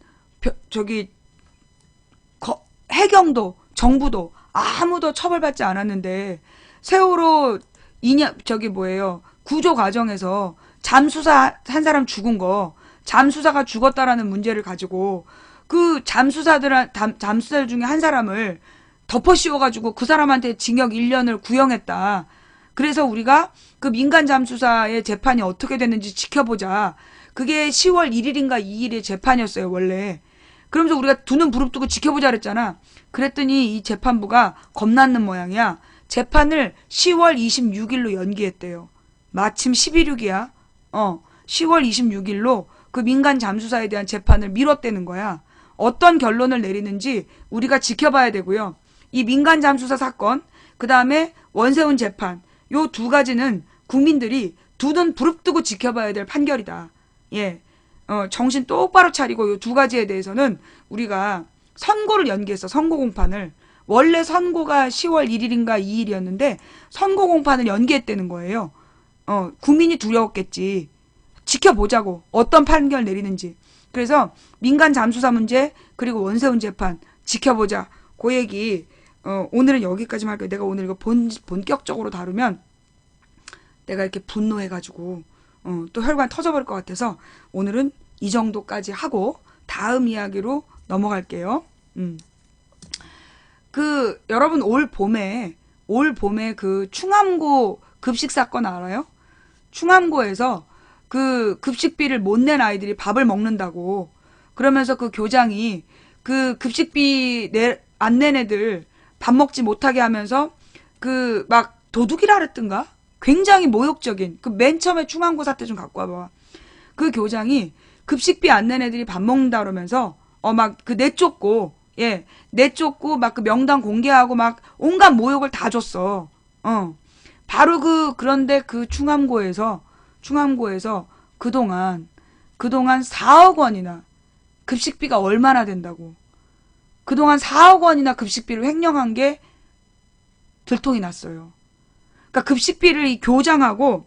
해경도, 정부도 아무도 처벌받지 않았는데, 세월호 구조 과정에서 잠수사 한 사람 죽은 거, 잠수사가 죽었다라는 문제를 가지고, 그 잠수사 중에 한 사람을 덮어 씌워가지고 그 사람한테 징역 1년을 구형했다. 그래서 우리가 그 민간 잠수사의 재판이 어떻게 됐는지 지켜보자. 그게 10월 1일인가 2일의 재판이었어요, 원래. 그러면서 우리가 두 눈 부릅뜨고 지켜보자 그랬잖아. 그랬더니 이 재판부가 겁났는 모양이야. 재판을 10월 26일로 연기했대요. 마침 11.6이야. 10월 26일로 그 민간 잠수사에 대한 재판을 미뤘다는 거야. 어떤 결론을 내리는지 우리가 지켜봐야 되고요. 이 민간 잠수사 사건, 그 다음에 원세훈 재판, 요 두 가지는 국민들이 두 눈 부릅뜨고 지켜봐야 될 판결이다. 예. 정신 똑바로 차리고 요 두 가지에 대해서는 우리가 선고를 연기했어. 선고 공판을. 원래 선고가 10월 1일인가 2일이었는데 선고 공판을 연기했다는 거예요. 국민이 두려웠겠지. 지켜보자고. 어떤 판결 내리는지. 그래서 민간 잠수사 문제 그리고 원세훈 재판 지켜보자. 그 얘기 오늘은 여기까지만 할게요. 내가 오늘 이거 본격적으로 다루면 내가 이렇게 분노해가지고 또 혈관 터져버릴 것 같아서 오늘은 이 정도까지 하고 다음 이야기로 넘어갈게요. 여러분 올 봄에 그 충암고 급식 사건 알아요? 충암고에서 그 급식비를 못 낸 아이들이 밥을 먹는다고 그러면서 그 교장이 그 급식비 안 낸 애들 밥 먹지 못하게 하면서 그 막 도둑이라 그랬던가? 굉장히 모욕적인 그 맨 처음에 충암고 사태 좀 갖고 와봐. 그 교장이 급식비 안 낸 애들이 밥 먹는다 그러면서 막 그 내쫓고 내쫓고 막 그 명단 공개하고 막 온갖 모욕을 다 줬어. 바로 그런데 그 충암고에서 그동안 4억 원이나 급식비가 얼마나 된다고. 그동안 4억 원이나 급식비를 횡령한 게 들통이 났어요. 그러니까 급식비를 이게 교장하고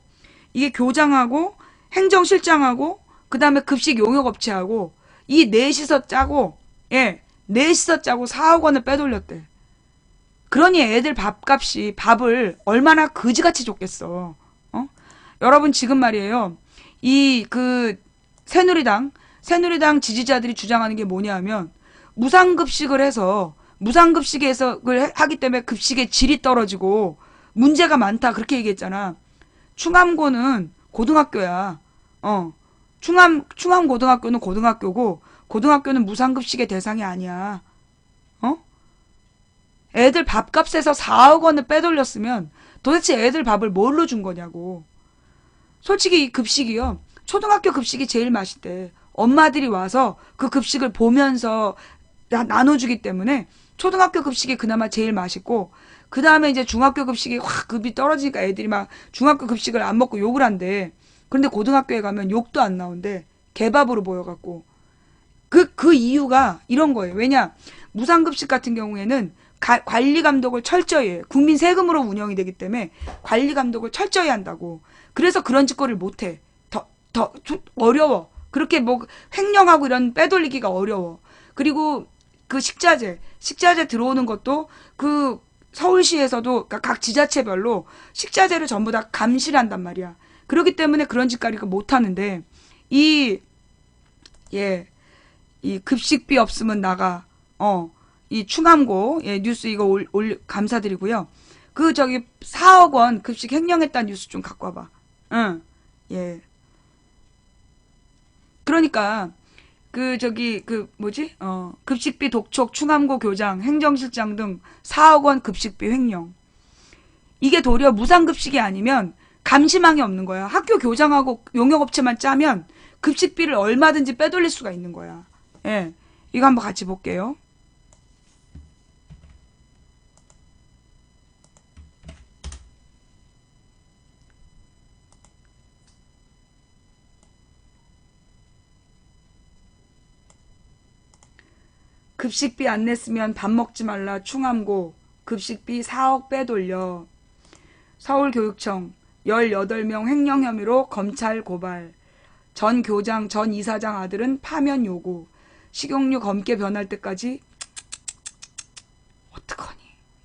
행정실장하고 그다음에 급식 용역업체하고 이 넷이서 짜고 4억 원을 빼돌렸대. 그러니 애들 밥을 얼마나 그지같이 줬겠어. 여러분 지금 말이에요. 새누리당 지지자들이 주장하는 게 뭐냐면 무상급식에서 하기 때문에 급식의 질이 떨어지고 문제가 많다 그렇게 얘기했잖아. 충암고는 고등학교야. 충암고등학교는 고등학교고 고등학교는 무상급식의 대상이 아니야. 애들 밥값에서 4억 원을 빼돌렸으면 도대체 애들 밥을 뭘로 준 거냐고. 솔직히 이 급식이요. 초등학교 급식이 제일 맛있대. 엄마들이 와서 그 급식을 보면서 나눠주기 때문에 초등학교 급식이 그나마 제일 맛있고 그 다음에 이제 중학교 급식이 확 급이 떨어지니까 애들이 막 중학교 급식을 안 먹고 욕을 한대. 그런데 고등학교에 가면 욕도 안 나온대. 개밥으로 보여갖고. 그 이유가 이런 거예요. 왜냐? 무상급식 같은 경우에는 관리 감독을 철저히 해. 국민 세금으로 운영이 되기 때문에 관리 감독을 철저히 한다고. 그래서 그런 짓거리를 못해. 더 어려워. 그렇게 뭐 횡령하고 이런 빼돌리기가 어려워. 그리고 그 식자재 들어오는 것도 그 서울시에서도 각 지자체별로 식자재를 전부 다 감시를 한단 말이야. 그렇기 때문에 그런 짓거리가 못하는데 이 급식비 없으면 나가. 이 충암고 뉴스 이거 감사드리고요. 4억 원 급식 횡령했다는 뉴스 좀 갖고 와봐. 그러니까 그 뭐지? 급식비 독촉, 충암고 교장, 행정실장 등 4억 원 급식비 횡령. 이게 도리어 무상급식이 아니면 감시망이 없는 거야. 학교 교장하고 용역업체만 짜면 급식비를 얼마든지 빼돌릴 수가 있는 거야. 예. 이거 한번 같이 볼게요. 급식비 안 냈으면 밥 먹지 말라 충암고 급식비 4억 빼돌려. 서울교육청 18명 횡령 혐의로 검찰 고발. 전 교장, 전 이사장 아들은 파면 요구. 식용유 검게 변할 때까지 어떡하니?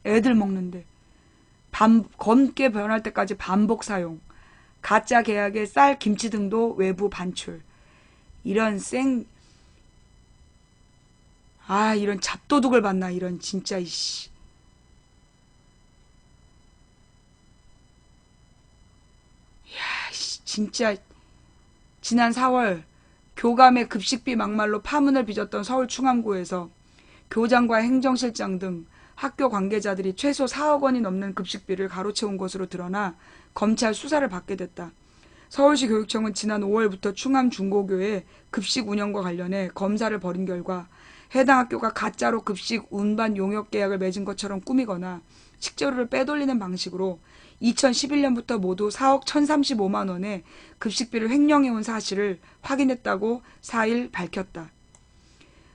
애들 먹는데. 검게 변할 때까지 반복 사용. 가짜 계약에 쌀, 김치 등도 외부 반출. 이런 이런 잡도둑을 봤나 이런 진짜 이씨. 야, 진짜 지난 4월 교감의 급식비 막말로 파문을 빚었던 서울 충암고에서 교장과 행정실장 등 학교 관계자들이 최소 4억 원이 넘는 급식비를 가로채운 것으로 드러나 검찰 수사를 받게 됐다. 서울시 교육청은 지난 5월부터 충암 중고교의 급식 운영과 관련해 검사를 벌인 결과 해당 학교가 가짜로 급식 운반 용역 계약을 맺은 것처럼 꾸미거나 식재료를 빼돌리는 방식으로 2011년부터 모두 4억 1,035만 원의 급식비를 횡령해온 사실을 확인했다고 4일 밝혔다.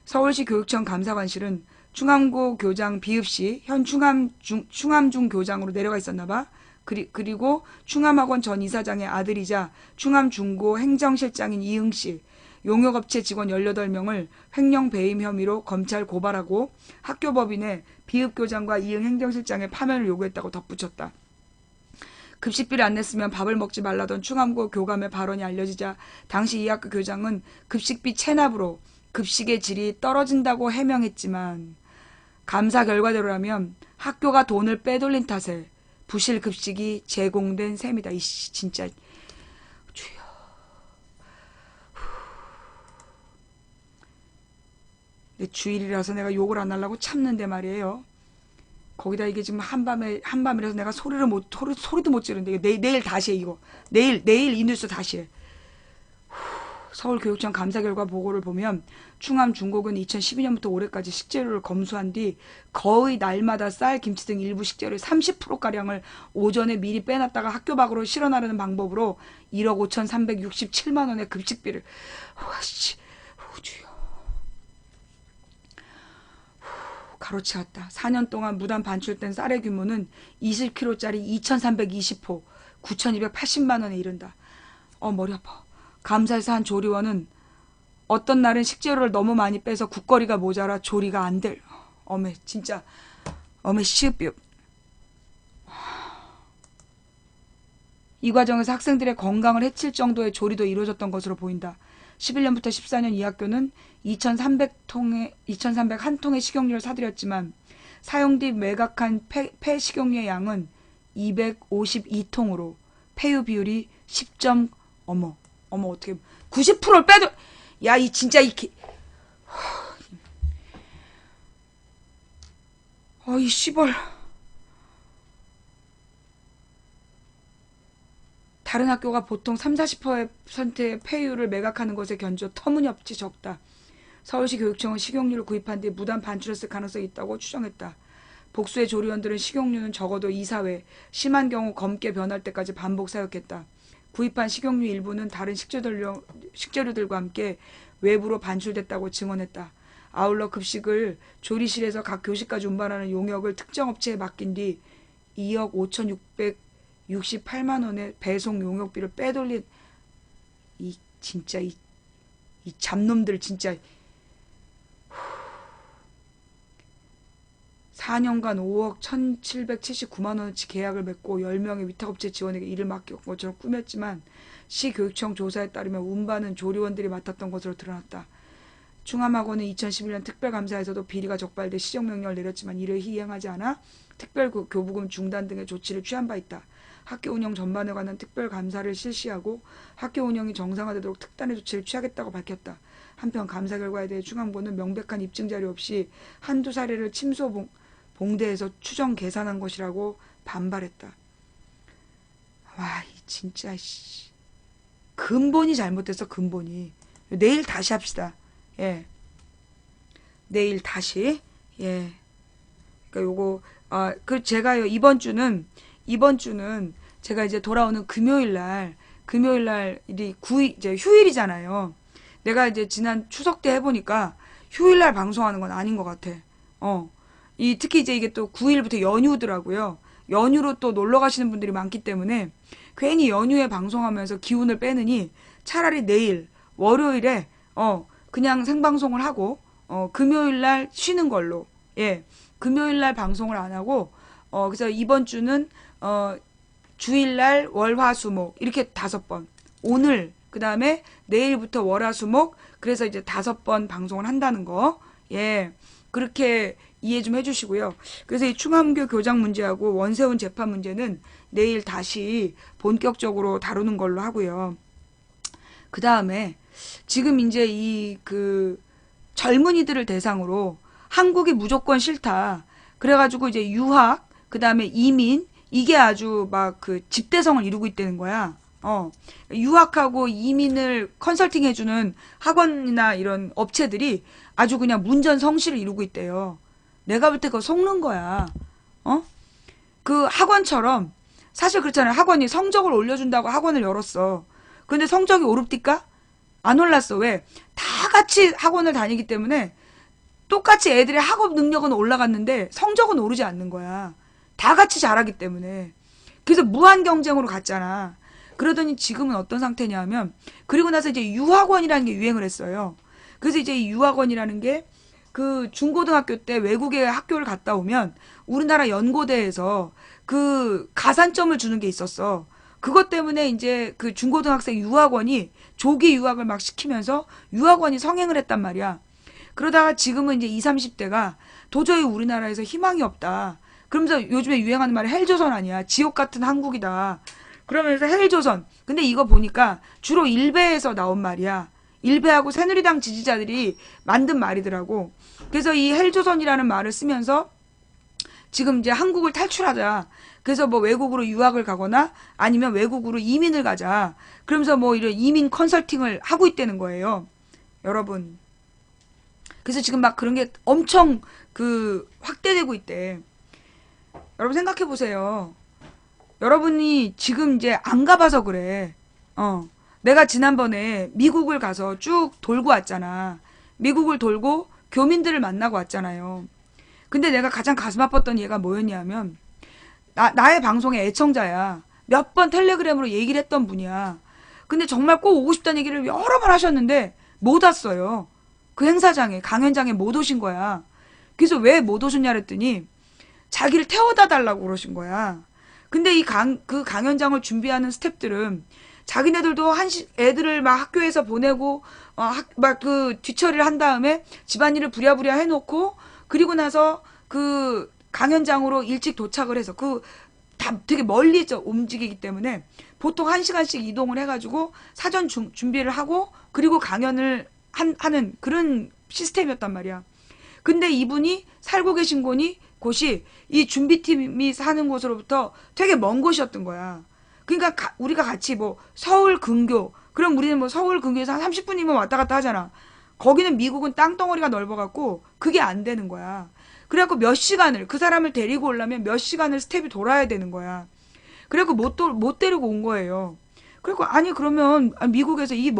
서울시 교육청 감사관실은 충암고 교장 비읍 시 현 충암중 교장으로 내려가 있었나 봐. 그리고 충암학원 전 이사장의 아들이자 충암중고 행정실장인 이응 씨, 용역업체 직원 18명을 횡령 배임 혐의로 검찰 고발하고 학교법인에 비읍 교장과 이응 행정실장의 파면을 요구했다고 덧붙였다. 급식비를 안 냈으면 밥을 먹지 말라던 충암고 교감의 발언이 알려지자 당시 이 학교 교장은 급식비 체납으로 급식의 질이 떨어진다고 해명했지만 감사 결과대로라면 학교가 돈을 빼돌린 탓에 부실 급식이 제공된 셈이다. 이씨 진짜 주여. 내 주일이라서 내가 욕을 안 하려고 참는데 말이에요. 거기다 이게 지금 한밤이라서 내가 소리도 못 지르는데 내일 다시 해 이거. 내일 이 뉴스 다시 해. 서울교육청 감사 결과 보고를 보면 충암 중고교는 2012년부터 올해까지 식재료를 검수한 뒤 거의 날마다 쌀, 김치 등 일부 식재료의 30%가량을 오전에 미리 빼놨다가 학교 밖으로 실어 나르는 방법으로 1억 5,367만 원의 급식비를 와씨 주여 가로채웠다. 4년 동안 무단 반출된 쌀의 규모는 20kg짜리 2,320호 9,280만 원에 이른다. 머리 아파. 감사에서 한 조리원은 어떤 날은 식재료를 너무 많이 빼서 국거리가 모자라 조리가 안 될. 진짜 시읍비읍. 이 과정에서 학생들의 건강을 해칠 정도의 조리도 이루어졌던 것으로 보인다. 11년부터 14년 이 학교는 2,301통의 식용유를 사들였지만 사용 뒤 매각한 폐 식용유의 양은 252통으로 폐유 비율이 10점 어떻게 90%를 빼도 야 이 진짜 이 씨벌. 다른 학교가 보통 30-40%의 폐유를 매각하는 것에 견주 터무니없이 적다. 서울시 교육청은 식용유를 구입한 뒤 무단 반출했을 가능성이 있다고 추정했다. 복수의 조리원들은 식용유는 적어도 2-4회, 심한 경우 검게 변할 때까지 반복 사용했다. 구입한 식용유 일부는 다른 식재료들과 함께 외부로 반출됐다고 증언했다. 아울러 급식을 조리실에서 각 교실까지 운반하는 용역을 특정 업체에 맡긴 뒤 2억 5,668만 원의 배송 용역비를 빼돌린 이 잡놈들 진짜 4년간 5억 1,779만 원어치 계약을 맺고 10명의 위탁업체 지원에게 일을 맡긴 것처럼 꾸몄지만 시 교육청 조사에 따르면 운반은 조리원들이 맡았던 것으로 드러났다. 충암학원은 2011년 특별감사에서도 비리가 적발돼 시정명령을 내렸지만 이를 이행하지 않아 특별교부금 중단 등의 조치를 취한 바 있다. 학교 운영 전반에 관한 특별감사를 실시하고 학교 운영이 정상화되도록 특단의 조치를 취하겠다고 밝혔다. 한편 감사 결과에 대해 충암고는 명백한 입증 자료 없이 한두 사례를 침소 봉대에서 추정 계산한 것이라고 반발했다. 와, 진짜 근본이 잘못됐어, 근본이. 내일 다시 합시다. 예. 내일 다시. 예. 그러니까 요거 제가요 이번 주는 제가 이제 돌아오는 금요일 날이 이제 휴일이잖아요. 내가 이제 지난 추석 때 해보니까 휴일 날 방송하는 건 아닌 것 같아. 특히 이제 이게 또 9일부터 연휴더라고요. 연휴로 또 놀러 가시는 분들이 많기 때문에 괜히 연휴에 방송하면서 기운을 빼느니 차라리 내일 월요일에 그냥 생방송을 하고 금요일 날 쉬는 걸로. 예. 금요일 날 방송을 안 하고 그래서 이번 주는 주일날 월화수목 이렇게 5번. 오늘 그다음에 내일부터 월화수목 그래서 이제 5번 방송을 한다는 거. 예. 그렇게 이해 좀 해주시고요. 그래서 이 충암교 교장 문제하고 원세훈 재판 문제는 내일 다시 본격적으로 다루는 걸로 하고요. 그 다음에 지금 이제 젊은이들을 대상으로 한국이 무조건 싫다. 그래가지고 이제 유학, 그 다음에 이민, 이게 아주 막 집대성을 이루고 있다는 거야. 유학하고 이민을 컨설팅 해주는 학원이나 이런 업체들이 아주 그냥 문전성시를 이루고 있대요. 내가 볼 때 그거 속는 거야. 그 학원처럼 사실 그렇잖아요. 학원이 성적을 올려준다고 학원을 열었어. 근데 성적이 오릅니까? 안 올랐어. 왜? 다 같이 학원을 다니기 때문에 똑같이 애들의 학업 능력은 올라갔는데 성적은 오르지 않는 거야. 다 같이 잘하기 때문에. 그래서 무한 경쟁으로 갔잖아. 그러더니 지금은 어떤 상태냐면 그리고 나서 이제 유학원이라는 게 유행을 했어요. 그래서 이제 이 유학원이라는 게 그 중고등학교 때 외국에 학교를 갔다 오면 우리나라 연고대에서 그 가산점을 주는 게 있었어. 그것 때문에 이제 그 중고등학생 유학원이 조기 유학을 막 시키면서 유학원이 성행을 했단 말이야. 그러다가 지금은 이제 20, 30대가 도저히 우리나라에서 희망이 없다. 그러면서 요즘에 유행하는 말이 헬조선 아니야. 지옥 같은 한국이다. 그러면서 헬조선. 근데 이거 보니까 주로 일베에서 나온 말이야. 일베하고 새누리당 지지자들이 만든 말이더라고. 그래서 이 헬조선이라는 말을 쓰면서 지금 이제 한국을 탈출하자. 그래서 뭐 외국으로 유학을 가거나 아니면 외국으로 이민을 가자. 그러면서 뭐 이런 이민 컨설팅을 하고 있다는 거예요. 여러분. 그래서 지금 막 그런 게 엄청 확대되고 있대. 여러분 생각해 보세요. 여러분이 지금 이제 안 가봐서 그래. 내가 지난번에 미국을 가서 쭉 돌고 왔잖아. 미국을 돌고 교민들을 만나고 왔잖아요. 근데 내가 가장 가슴 아팠던 얘가 뭐였냐면 나의 방송의 애청자야. 몇 번 텔레그램으로 얘기를 했던 분이야. 근데 정말 꼭 오고 싶다는 얘기를 여러 번 하셨는데 못 왔어요. 그 행사장에 강연장에 못 오신 거야. 그래서 왜 못 오셨냐 그랬더니 자기를 태워다 달라고 그러신 거야. 근데 그 강연장을 준비하는 스태프들은 자기네들도 애들을 막 학교에서 보내고 막 뒤처리를 한 다음에 집안일을 부랴부랴 해놓고 그리고 나서 그 강연장으로 일찍 도착을 해서 다 되게 멀리 움직이기 때문에 보통 1시간씩 이동을 해가지고 사전 준비를 하고 그리고 강연을 하는 그런 시스템이었단 말이야. 근데 이분이 살고 계신 곳이 이 준비팀이 사는 곳으로부터 되게 먼 곳이었던 거야. 그러니까 우리가 같이 뭐 서울 근교, 그럼 우리는 뭐 서울 근교에서 한 30분이면 왔다 갔다 하잖아. 거기는 미국은 땅덩어리가 넓어갖고 그게 안 되는 거야. 그래갖고 몇 시간을 그 사람을 데리고 오려면 몇 시간을 스텝이 돌아야 되는 거야. 그래갖고 못 데리고 온 거예요. 그리고 아니 그러면 미국에서 이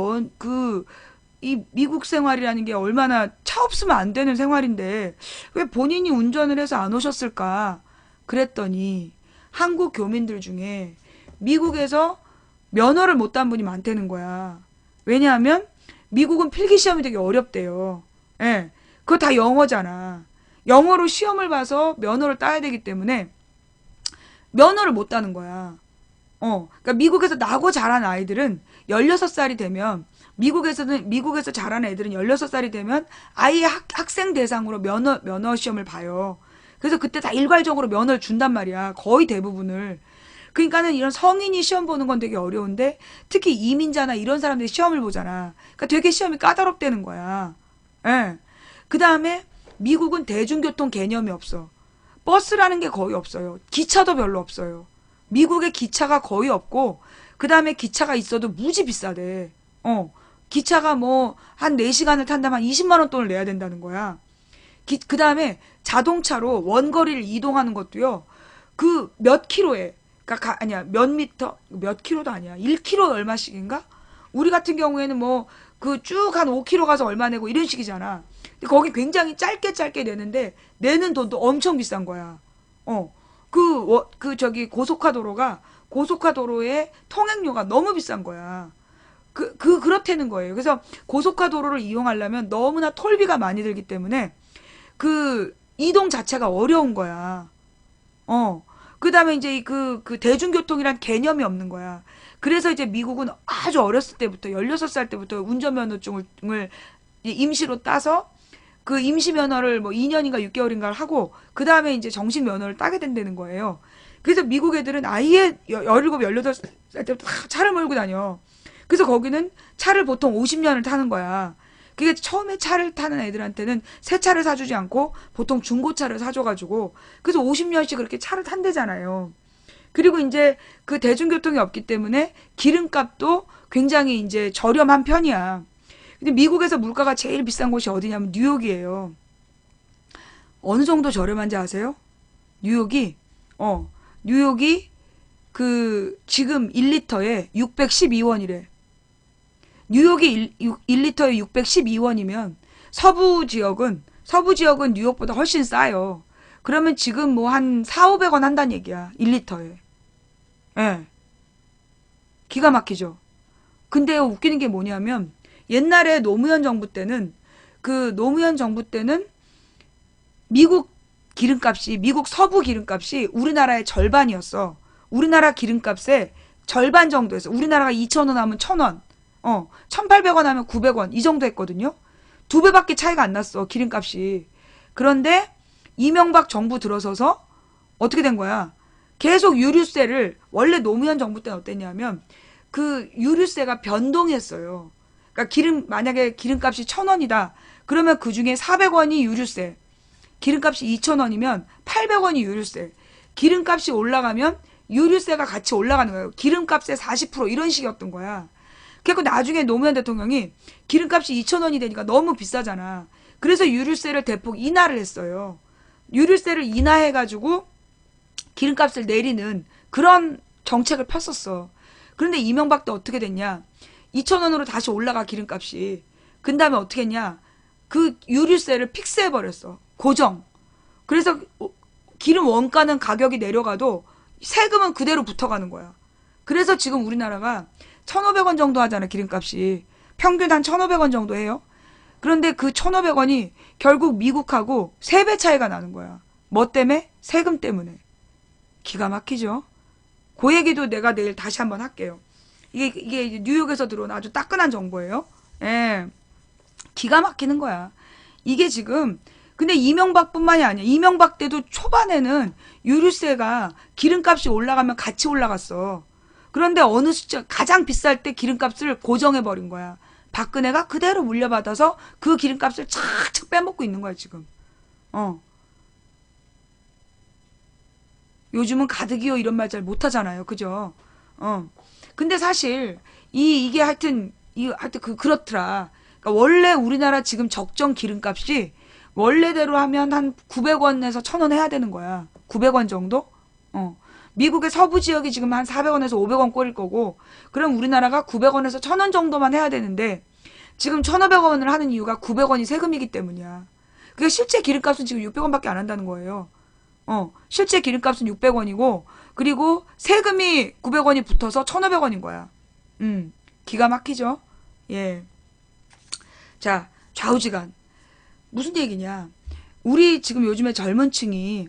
미국 생활이라는 게 얼마나 차 없으면 안 되는 생활인데 왜 본인이 운전을 해서 안 오셨을까? 그랬더니 한국 교민들 중에 미국에서 면허를 못 딴 분이 많다는 거야. 왜냐하면 미국은 필기시험이 되게 어렵대요. 예. 그거 다 영어잖아. 영어로 시험을 봐서 면허를 따야 되기 때문에 면허를 못 따는 거야. 그러니까 미국에서 나고 자란 아이들은 16살이 되면 미국에서 자란 애들은 16살이 되면 아예 학생 대상으로 면허 시험을 봐요. 그래서 그때 다 일괄적으로 면허를 준단 말이야. 거의 대부분을. 그러니까는 이런 성인이 시험 보는 건 되게 어려운데 특히 이민자나 이런 사람들이 시험을 보잖아. 그러니까 되게 시험이 까다롭다는 거야. 예. 그 다음에 미국은 대중교통 개념이 없어. 버스라는 게 거의 없어요. 기차도 별로 없어요. 미국에 기차가 거의 없고, 그 다음에 기차가 있어도 무지 비싸대. 기차가 뭐, 한 4시간을 탄다면 한 20만 원 돈을 내야 된다는 거야. 그 다음에 자동차로 원거리를 이동하는 것도요, 그 몇 킬로에, 그니까, 아니야, 몇 미터, 몇 킬로도 아니야. 1킬로 얼마씩인가? 우리 같은 경우에는 뭐, 그 쭉 한 5킬로 가서 얼마 내고 이런 식이잖아. 근데 거기 굉장히 짧게 내는데, 내는 돈도 엄청 비싼 거야. 저기 고속화도로의 통행료가 너무 비싼 거야. 그렇다는 거예요. 그래서 고속화도로를 이용하려면 너무나 톨비가 많이 들기 때문에 그 이동 자체가 어려운 거야. 그 다음에 이제 그 대중교통이란 개념이 없는 거야. 그래서 이제 미국은 아주 어렸을 때부터, 16살 때부터 운전면허증을 임시로 따서 그 임시면허를 뭐 2년인가 6개월인가 하고, 그 다음에 이제 정식면허를 따게 된다는 거예요. 그래서 미국 애들은 아예 17, 18살 때부터 다 차를 몰고 다녀. 그래서 거기는 차를 보통 50년을 타는 거야. 그게 처음에 차를 타는 애들한테는 새 차를 사주지 않고 보통 중고차를 사줘가지고, 그래서 50년씩 그렇게 차를 탄대잖아요. 그리고 이제 그 대중교통이 없기 때문에 기름값도 굉장히 이제 저렴한 편이야. 근데 미국에서 물가가 제일 비싼 곳이 어디냐면 뉴욕이에요. 어느 정도 저렴한지 아세요? 뉴욕이, 뉴욕이 그 지금 1리터에 612원이래. 뉴욕이 1리터에 612원이면 서부 지역은 뉴욕보다 훨씬 싸요. 그러면 지금 뭐 한 4, 500원 한다는 얘기야. 1리터에. 예. 기가 막히죠. 근데 웃기는 게 뭐냐면 옛날에 노무현 정부 때는 미국 서부 기름값이 우리나라의 절반이었어. 우리나라 기름값의 절반 정도였어. 우리나라가 2,000원 하면 1,000원, 1,800원 하면 900원 이 정도 했거든요. 2배밖에 차이가 안 났어, 기름값이. 그런데 이명박 정부 들어서서 어떻게 된 거야? 계속 유류세를, 원래 노무현 정부 때는 어땠냐면 그 유류세가 변동했어요. 그러니까 만약에 기름값이 1,000원이다. 그러면 그 중에 400원이 유류세. 기름값이 2,000원이면 800원이 유류세. 기름값이 올라가면 유류세가 같이 올라가는 거예요. 기름값의 40% 이런 식이었던 거야. 그래서 나중에 노무현 대통령이 기름값이 2,000원이 되니까 너무 비싸잖아. 그래서 유류세를 대폭 인하를 했어요. 유류세를 인하해가지고 기름값을 내리는 그런 정책을 폈었어. 그런데 이명박 때 어떻게 됐냐? 2,000원으로 다시 올라가 기름값이. 그 다음에 어떻게 했냐? 그 유류세를 픽스해버렸어. 고정. 그래서 기름 원가는 가격이 내려가도 세금은 그대로 붙어가는 거야. 그래서 지금 우리나라가 1,500원 정도 하잖아, 기름값이. 평균 한 1,500원 정도 해요. 그런데 그 1,500원이 결국 미국하고 3배 차이가 나는 거야. 뭐 때문에? 세금 때문에. 기가 막히죠? 그 얘기도 내가 내일 다시 한번 할게요. 이게 뉴욕에서 들어온 아주 따끈한 정보예요. 예. 기가 막히는 거야. 이게 지금, 근데 이명박뿐만이 아니야. 이명박 때도 초반에는 유류세가 기름값이 올라가면 같이 올라갔어. 그런데 어느 숫자, 가장 비쌀 때 기름값을 고정해버린 거야. 박근혜가 그대로 물려받아서 그 기름값을 착착 빼먹고 있는 거야, 지금. 요즘은 가득이요 이런 말 잘 못하잖아요. 그죠? 근데 사실 이게 하여튼 그렇더라. 그러니까 원래 우리나라 지금 적정 기름값이 원래대로 하면 한 900원에서 1,000원 해야 되는 거야. 900원 정도? 미국의 서부 지역이 지금 한 400원에서 500원 꼴일 거고, 그럼 우리나라가 900원에서 1,000원 정도만 해야 되는데 지금 1,500원을 하는 이유가 900원이 세금이기 때문이야. 그게 실제 기름값은 지금 600원밖에 안 한다는 거예요. 실제 기름값은 600원이고, 그리고 세금이 900원이 붙어서 1,500원인 거야. 기가 막히죠? 예. 자, 좌우지간. 무슨 얘기냐. 우리 지금 요즘에 젊은 층이,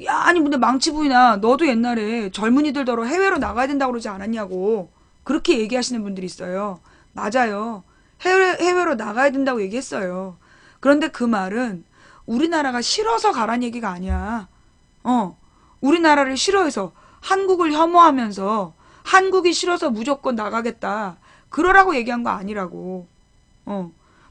야, 아니, 근데 망치부인아, 너도 옛날에 젊은이들더러 해외로 나가야 된다고 그러지 않았냐고. 그렇게 얘기하시는 분들이 있어요. 맞아요. 해외로 나가야 된다고 얘기했어요. 그런데 그 말은 우리나라가 싫어서 가란 얘기가 아니야. 우리나라를 싫어해서 한국을 혐오하면서 한국이 싫어서 무조건 나가겠다. 그러라고 얘기한 거 아니라고.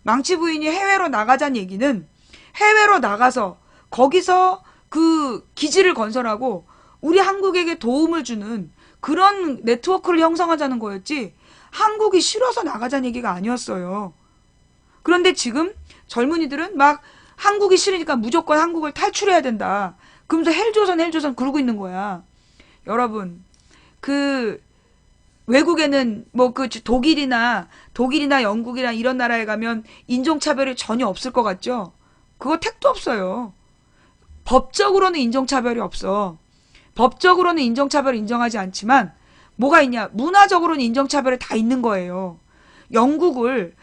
망치 부인이 해외로 나가자는 얘기는 해외로 나가서 거기서 그 기지를 건설하고 우리 한국에게 도움을 주는 그런 네트워크를 형성하자는 거였지 한국이 싫어서 나가자는 얘기가 아니었어요. 그런데 지금 젊은이들은 막 한국이 싫으니까 무조건 한국을 탈출해야 된다. 그러면서 헬조선 그러고 있는 거야. 여러분, 그 외국에는 뭐 그 독일이나 영국이나 이런 나라에 가면 인종차별이 전혀 없을 것 같죠? 그거 택도 없어요. 법적으로는 인종차별이 없어. 법적으로는 인종차별을 인정하지 않지만 뭐가 있냐? 문화적으로는 인종차별이 다 있는 거예요. 영국을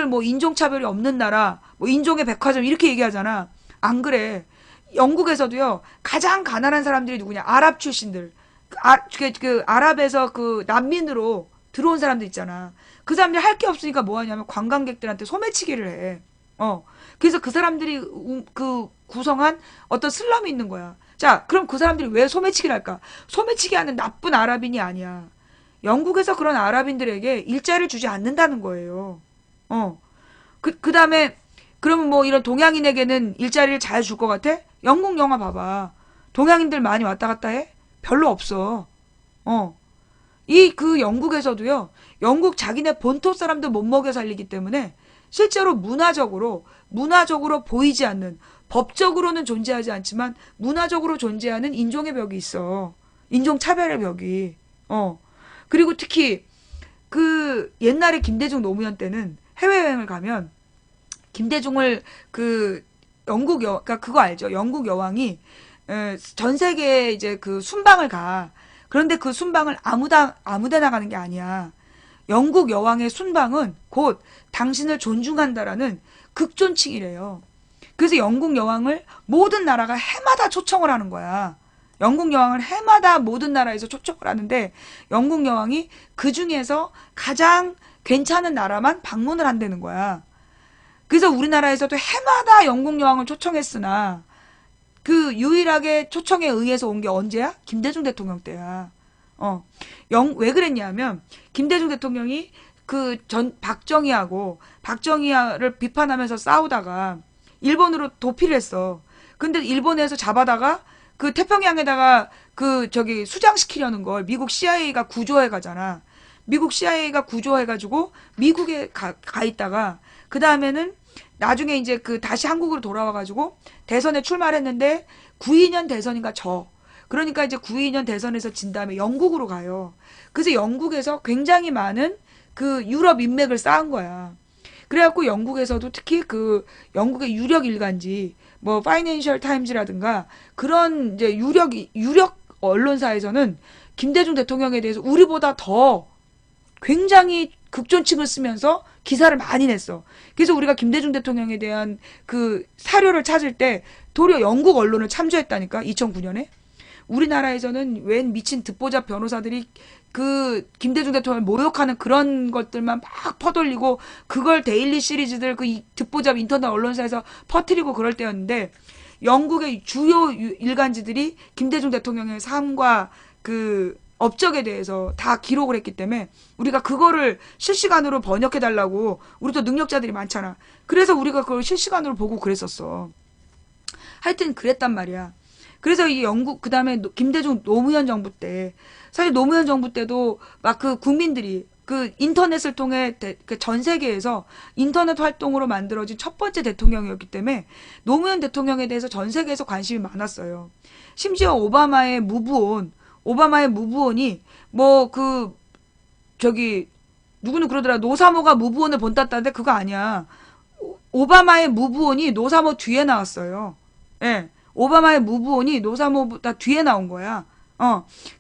뭐 인종차별이 없는 나라, 뭐 인종의 백화점 이렇게 얘기하잖아. 안 그래. 영국에서도요, 가장 가난한 사람들이 누구냐? 아랍 출신들. 그 아랍에서 그 난민으로 들어온 사람들 있잖아. 그 사람들이 할 게 없으니까 뭐 하냐면 관광객들한테 소매치기를 해. 그래서 그 사람들이 그 구성한 어떤 슬럼이 있는 거야. 자, 그럼 그 사람들이 왜 소매치기를 할까? 소매치기 하는 나쁜 아랍인이 아니야. 영국에서 그런 아랍인들에게 일자리를 주지 않는다는 거예요. 그 다음에, 그러면 뭐 이런 동양인에게는 일자리를 잘 줄 것 같아? 영국 영화 봐봐. 동양인들 많이 왔다 갔다 해? 별로 없어. 그 영국에서도요, 영국 자기네 본토 사람들 못 먹여 살리기 때문에 실제로 문화적으로 보이지 않는, 법적으로는 존재하지 않지만 문화적으로 존재하는 인종의 벽이 있어. 인종차별의 벽이. 그리고 특히 그 옛날에 김대중 노무현 때는 해외여행을 가면 김대중을 그러니까 그거 알죠? 영국 여왕이 전 세계에 이제 그 순방을 가. 그런데 그 순방을 아무데나 가는 게 아니야. 영국 여왕의 순방은 곧 당신을 존중한다라는 극존칭이래요. 그래서 영국 여왕을 모든 나라가 해마다 초청을 하는 거야. 영국 여왕을 해마다 모든 나라에서 초청을 하는데 영국 여왕이 그 중에서 가장 괜찮은 나라만 방문을 한다는 거야. 그래서 우리나라에서도 해마다 영국 여왕을 초청했으나 그 유일하게 초청에 의해서 온 게 언제야? 김대중 대통령 때야. 왜 그랬냐면 김대중 대통령이 박정희를 비판하면서 싸우다가 일본으로 도피를 했어. 근데 일본에서 잡아다가 그 태평양에다가 수장시키려는 걸 미국 CIA가 구조해 가잖아. 미국 CIA가 구조해가지고 미국에 가 있다가 그 다음에는 나중에 이제 다시 한국으로 돌아와가지고 대선에 출마를 했는데 92년 대선인가 그러니까 이제 92년 대선에서 진 다음에 영국으로 가요. 그래서 영국에서 굉장히 많은 그 유럽 인맥을 쌓은 거야. 그래갖고 영국에서도 특히 영국의 유력 일간지 뭐 파이낸셜 타임즈라든가 그런 이제 유력 언론사에서는 김대중 대통령에 대해서 우리보다 더 굉장히 극존칭을 쓰면서 기사를 많이 냈어. 그래서 우리가 김대중 대통령에 대한 그 사료를 찾을 때 도리어 영국 언론을 참조했다니까. 2009년에. 우리나라에서는 웬 미친 듣보잡 변호사들이 김대중 대통령을 모욕하는 그런 것들만 막 퍼돌리고 그걸 데일리 시리즈들 듣보잡 인터넷 언론사에서 퍼뜨리고 그럴 때였는데 영국의 주요 일간지들이 김대중 대통령의 삶과 업적에 대해서 다 기록을 했기 때문에 우리가 그거를 실시간으로 번역해달라고 우리도 능력자들이 많잖아. 그래서 우리가 그걸 실시간으로 보고 그랬었어. 하여튼 그랬단 말이야. 그래서 이 영국 그 다음에 김대중 노무현 정부 때 사실 노무현 정부 때도 막 국민들이 인터넷을 통해 전 세계에서 인터넷 활동으로 만들어진 첫 번째 대통령이었기 때문에 노무현 대통령에 대해서 전 세계에서 관심이 많았어요. 심지어 오바마의 무브온이 누구는 그러더라. 노사모가 무브온을 본땄다는데 그거 아니야. 오바마의 무브온이 노사모 뒤에 나왔어요. 예. 오바마의 무브온이 노사모보다 뒤에 나온 거야.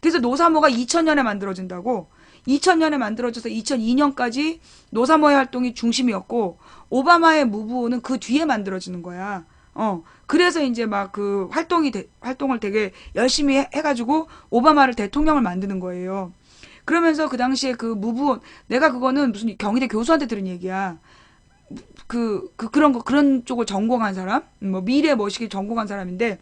그래서 노사모가 2000년에 만들어진다고. 2000년에 만들어져서 2002년까지 노사모의 활동이 중심이었고 오바마의 무브온은 그 뒤에 만들어지는 거야. 그래서 이제 활동을 되게 열심히 해가지고 오바마를 대통령을 만드는 거예요. 그러면서 그 당시에 무브온, 내가 그거는 무슨 경희대 교수한테 들은 얘기야. 그런 쪽을 전공한 사람? 뭐 미래 머시기 전공한 사람인데,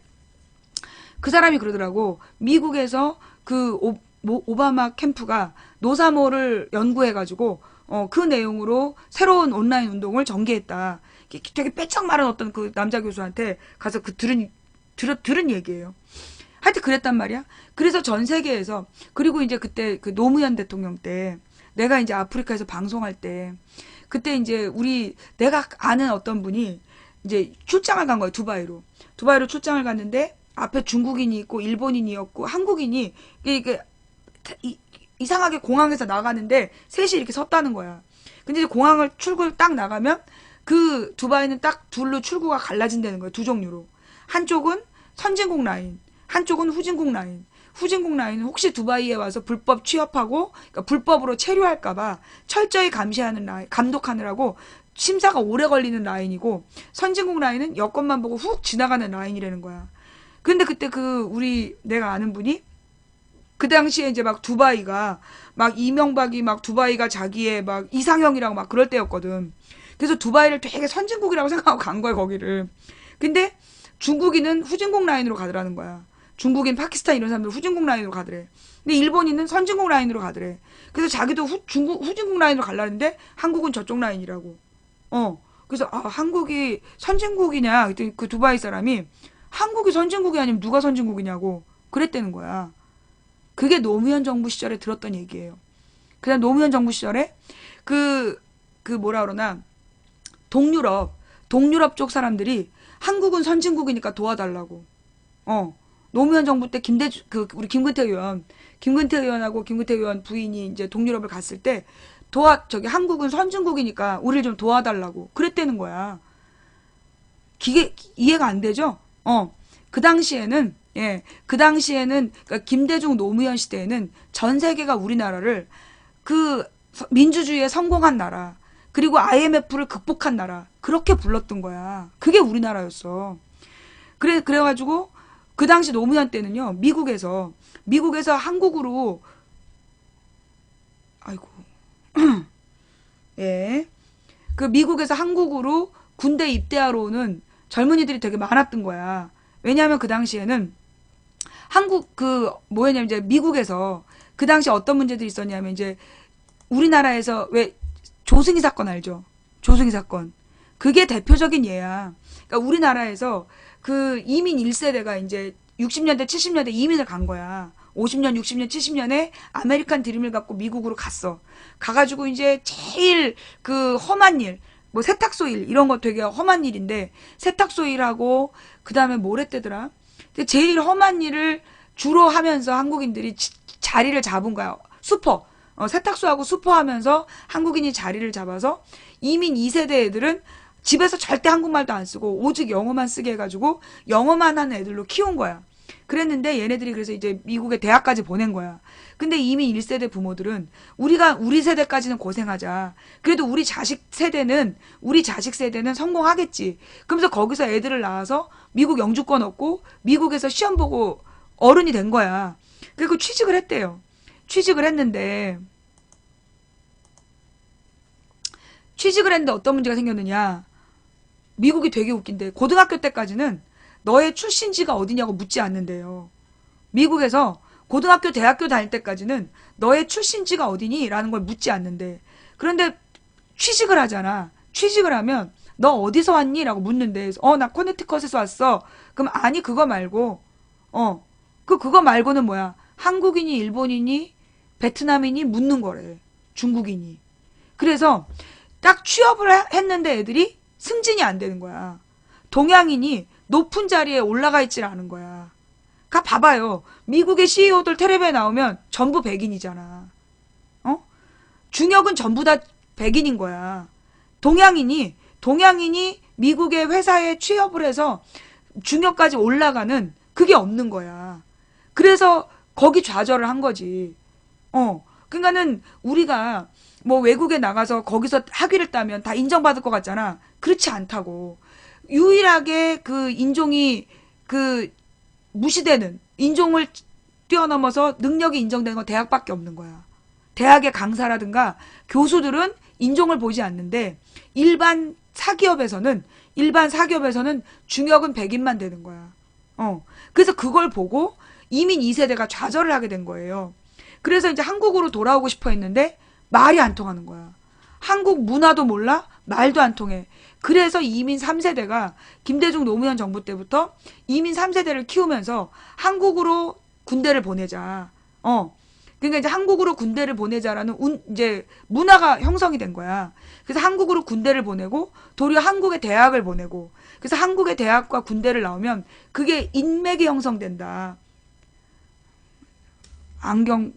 그 사람이 그러더라고. 미국에서 그 오바마 캠프가 노사모를 연구해가지고 그 내용으로 새로운 온라인 운동을 전개했다. 되게 빼짝 마른 어떤 그 남자 교수한테 가서 그 들은 얘기예요. 하여튼 그랬단 말이야. 그래서 전 세계에서, 그리고 이제 그때 그 노무현 대통령 때 내가 이제 아프리카에서 방송할 때, 그때 이제 내가 아는 어떤 분이 이제 출장을 간 거예요. 두바이로 출장을 갔는데 앞에 중국인이 있고 일본인이었고 한국인이 이게 이상하게 공항에서 나가는데 셋이 이렇게 섰다는 거야. 근데 이제 출구를 딱 나가면 그 두바이는 딱 둘로 출구가 갈라진다는 거예요. 두 종류로. 한쪽은 선진국 라인, 한쪽은 후진국 라인. 후진국 라인은 혹시 두바이에 와서 불법 취업하고, 그러니까 불법으로 체류할까봐 철저히 감시하는 라인, 감독하느라고 심사가 오래 걸리는 라인이고, 선진국 라인은 여권만 보고 훅 지나가는 라인이라는 거야. 근데 그때 내가 아는 분이 그 당시에 이제 막 두바이가 막 이명박이 막 두바이가 자기의 막 이상형이라고 막 그럴 때였거든. 그래서 두바이를 되게 선진국이라고 생각하고 간 거야, 거기를. 근데 중국인은 후진국 라인으로 가더라는 거야. 중국인, 파키스탄 이런 사람들 후진국 라인으로 가더래. 근데 일본인은 선진국 라인으로 가더래. 그래서 자기도 후진국 라인으로 가려는데 한국은 저쪽 라인이라고. 그래서 한국이 선진국이냐? 그랬더니 그 두바이 사람이 한국이 선진국이 아니면 누가 선진국이냐고 그랬다는 거야. 그게 노무현 정부 시절에 들었던 얘기예요. 그다음 노무현 정부 시절에 뭐라 그러나 동유럽 쪽 사람들이 한국은 선진국이니까 도와달라고. 노무현 정부 때 우리 김근태 의원하고 김근태 의원 부인이 이제 동유럽을 갔을 때 한국은 선진국이니까 우리를 좀 도와달라고 그랬다는 거야. 그게 이해가 안 되죠? 그 당시에는 그러니까 김대중 노무현 시대에는 전 세계가 우리나라를 그 민주주의에 성공한 나라, 그리고 IMF를 극복한 나라, 그렇게 불렀던 거야. 그게 우리나라였어. 그래가지고 그 당시 노무현 때는요, 미국에서 한국으로, 아이고, 예, 그 미국에서 한국으로 군대 입대하러 오는 젊은이들이 되게 많았던 거야. 왜냐하면 그 당시에는 뭐였냐면 이제 미국에서 그 당시 어떤 문제들이 있었냐면 이제 우리나라에서 왜 조승희 사건 알죠? 조승희 사건. 그게 대표적인 예야. 그러니까 우리나라에서 그 이민 1세대가 이제 60년대, 70년대 이민을 간 거야. 50년, 60년, 70년에 아메리칸 드림을 갖고 미국으로 갔어. 가가지고 이제 제일 그 험한 일, 뭐 세탁소 일, 이런 거 되게 험한 일인데, 세탁소 일하고, 그 다음에 뭘 했대더라? 제일 험한 일을 주로 하면서 한국인들이 자리를 잡은 거야. 세탁소하고 슈퍼 하면서 한국인이 자리를 잡아서 이민 2세대 애들은 집에서 절대 한국말도 안 쓰고 오직 영어만 쓰게 해가지고 영어만 하는 애들로 키운 거야. 그랬는데 얘네들이 그래서 이제 미국에 대학까지 보낸 거야. 근데 이미 1세대 부모들은 우리 세대까지는 고생하자. 그래도 우리 자식 세대는 성공하겠지. 그러면서 거기서 애들을 낳아서 미국 영주권 얻고 미국에서 시험 보고 어른이 된 거야. 그리고 취직을 했대요. 취직을 했는데 어떤 문제가 생겼느냐. 미국이 되게 웃긴데 고등학교 때까지는 너의 출신지가 어디냐고 묻지 않는데요. 미국에서 고등학교, 대학교 다닐 때까지는 너의 출신지가 어디니? 라는 걸 묻지 않는데, 그런데 취직을 하잖아. 취직을 하면 너 어디서 왔니? 라고 묻는데, 나 코네티컷에서 왔어. 그럼 아니 그거 말고 그거 말고는 뭐야? 한국인이, 일본인이, 베트남인이 묻는 거래. 중국인이. 그래서 딱 취업을 했는데 애들이 승진이 안 되는 거야. 동양인이 높은 자리에 올라가 있질 않은 거야. 봐봐요. 미국의 CEO들 텔레비에 나오면 전부 백인이잖아. 중역은 전부 다 백인인 거야. 동양인이 미국의 회사에 취업을 해서 중역까지 올라가는 그게 없는 거야. 그래서 거기 좌절을 한 거지. 그러니까는 우리가 뭐 외국에 나가서 거기서 학위를 따면 다 인정받을 것 같잖아. 그렇지 않다고. 유일하게 그 인종이 무시되는, 인종을 뛰어넘어서 능력이 인정되는 건 대학밖에 없는 거야. 대학의 강사라든가 교수들은 인종을 보지 않는데 일반 사기업에서는 중역은 백인만 되는 거야. 그래서 그걸 보고 이민 2세대가 좌절을 하게 된 거예요. 그래서 이제 한국으로 돌아오고 싶어 했는데 말이 안 통하는 거야. 한국 문화도 몰라? 말도 안 통해. 그래서 이민 3세대가 김대중 노무현 정부 때부터 이민 3세대를 키우면서 한국으로 군대를 보내자. 그러니까 이제 한국으로 군대를 보내자라는 이제 문화가 형성이 된 거야. 그래서 한국으로 군대를 보내고 도리어 한국의 대학을 보내고 그래서 한국의 대학과 군대를 나오면 그게 인맥이 형성된다. 안경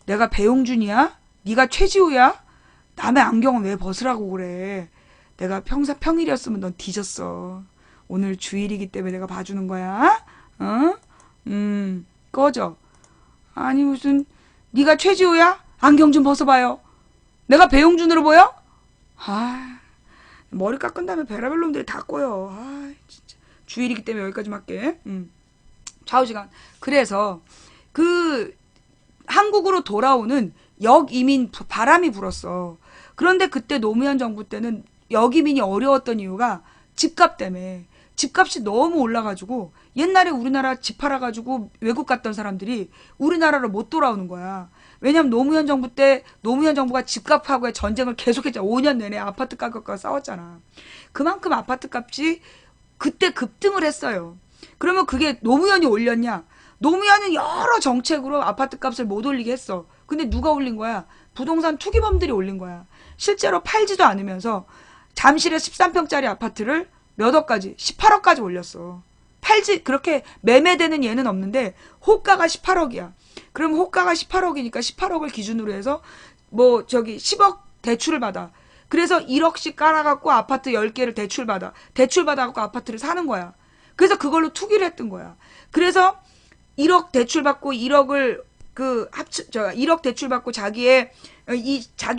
내가 배용준이야? 네가 최지우야? 남의 안경은 왜 벗으라고 그래? 내가 평일이었으면 넌 뒤졌어. 오늘 주일이기 때문에 내가 봐주는 거야. 어? 꺼져. 아니 무슨 네가 최지우야? 안경 좀 벗어봐요. 내가 배용준으로 보여? 아, 머리 깎은 다음에 베라벨 놈들이 다 꼬여. 아, 진짜. 주일이기 때문에 여기까지만 할게. 좌우지간. 그래서 그 한국으로 돌아오는 역이민 바람이 불었어. 그런데 그때 노무현 정부 때는 역이민이 어려웠던 이유가 집값 때문에. 집값이 너무 올라가지고 옛날에 우리나라 집 팔아가지고 외국 갔던 사람들이 우리나라로 못 돌아오는 거야. 왜냐면 노무현 정부 때 노무현 정부가 집값하고의 전쟁을 계속했잖아. 5년 내내 아파트 가격과 싸웠잖아. 그만큼 아파트 값이 그때 급등을 했어요. 그러면 그게 노무현이 올렸냐? 노무현은 여러 정책으로 아파트 값을 못 올리게 했어. 근데 누가 올린 거야? 부동산 투기범들이 올린 거야. 실제로 팔지도 않으면서 잠실에 13평짜리 아파트를 몇 억까지, 18억까지 올렸어. 팔지, 그렇게 매매되는 예는 없는데, 호가가 18억이야. 그럼 호가가 18억이니까 18억을 기준으로 해서, 10억 대출을 받아. 그래서 1억씩 깔아갖고 아파트 10개를 대출받아. 대출받아갖고 아파트를 사는 거야. 그래서 그걸로 투기를 했던 거야. 그래서 1억 대출받고 1억을 1억 대출받고 자기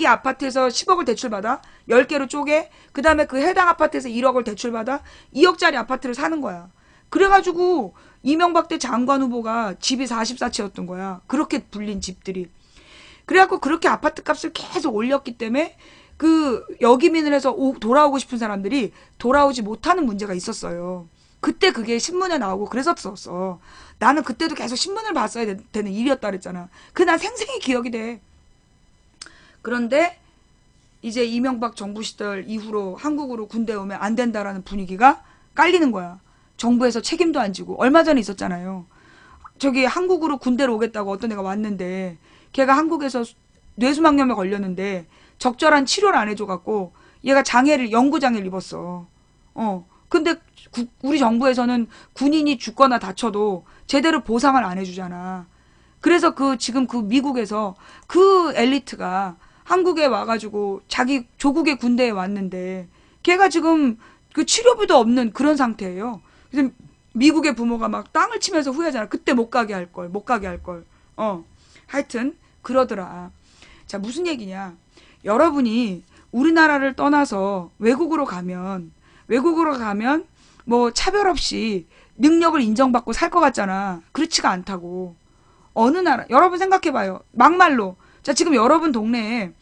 아파트에서 10억을 대출받아. 10개로 쪼개. 그 다음에 그 해당 아파트에서 1억을 대출받아. 2억짜리 아파트를 사는 거야. 그래가지고 이명박 때 장관 후보가 집이 44채였던 거야. 그렇게 불린 집들이. 그래갖고 그렇게 아파트 값을 계속 올렸기 때문에 그 역이민을 해서 돌아오고 싶은 사람들이 돌아오지 못하는 문제가 있었어요. 그때 그게 신문에 나오고 그랬었어. 나는 그때도 계속 신문을 봤어야 되는 일이었다 그랬잖아. 난 생생히 기억이 돼. 그런데 이제 이명박 정부 시절 이후로 한국으로 군대 오면 안 된다라는 분위기가 깔리는 거야. 정부에서 책임도 안 지고. 얼마 전에 있었잖아요. 저기 한국으로 군대로 오겠다고 어떤 애가 왔는데 걔가 한국에서 뇌수막염에 걸렸는데 적절한 치료를 안 해줘갖고 얘가 영구장애를 입었어. 근데 우리 정부에서는 군인이 죽거나 다쳐도 제대로 보상을 안 해주잖아. 그래서 지금 미국에서 그 엘리트가 한국에 와가지고 자기 조국의 군대에 왔는데 걔가 지금 그 치료비도 없는 그런 상태예요. 그래서 미국의 부모가 막 땅을 치면서 후회하잖아. 그때 못 가게 할 걸. 하여튼 그러더라. 자, 무슨 얘기냐. 여러분이 우리나라를 떠나서 외국으로 가면 차별 없이 능력을 인정받고 살 것 같잖아. 그렇지가 않다고. 어느 나라, 여러분 생각해봐요. 막말로. 자, 지금 여러분 동네에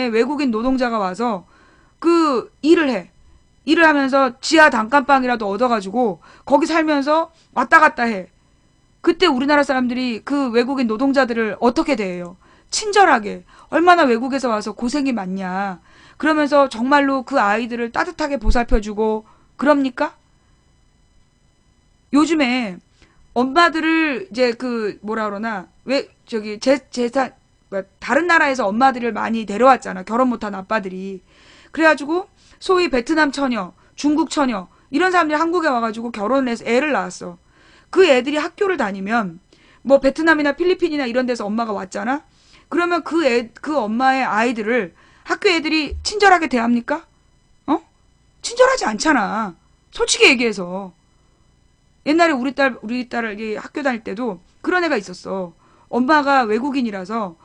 외국인 노동자가 와서 일을 해. 일을 하면서 지하 단칸방이라도 얻어가지고 거기 살면서 왔다 갔다 해. 그때 우리나라 사람들이 그 외국인 노동자들을 어떻게 대해요? 친절하게. 얼마나 외국에서 와서 고생이 많냐. 그러면서 정말로 그 아이들을 따뜻하게 보살펴주고 그럽니까? 요즘에 엄마들을 이제 다른 나라에서 엄마들을 많이 데려왔잖아. 결혼 못한 아빠들이. 그래가지고 소위 베트남 처녀, 중국 처녀 이런 사람들이 한국에 와가지고 결혼을 해서 애를 낳았어. 그 애들이 학교를 다니면 베트남이나 필리핀이나 이런 데서 엄마가 왔잖아. 그러면 그 엄마의 아이들을 학교 애들이 친절하게 대합니까? 친절하지 않잖아. 솔직히 얘기해서. 옛날에 우리 딸 학교 다닐 때도 그런 애가 있었어. 엄마가 외국인이라서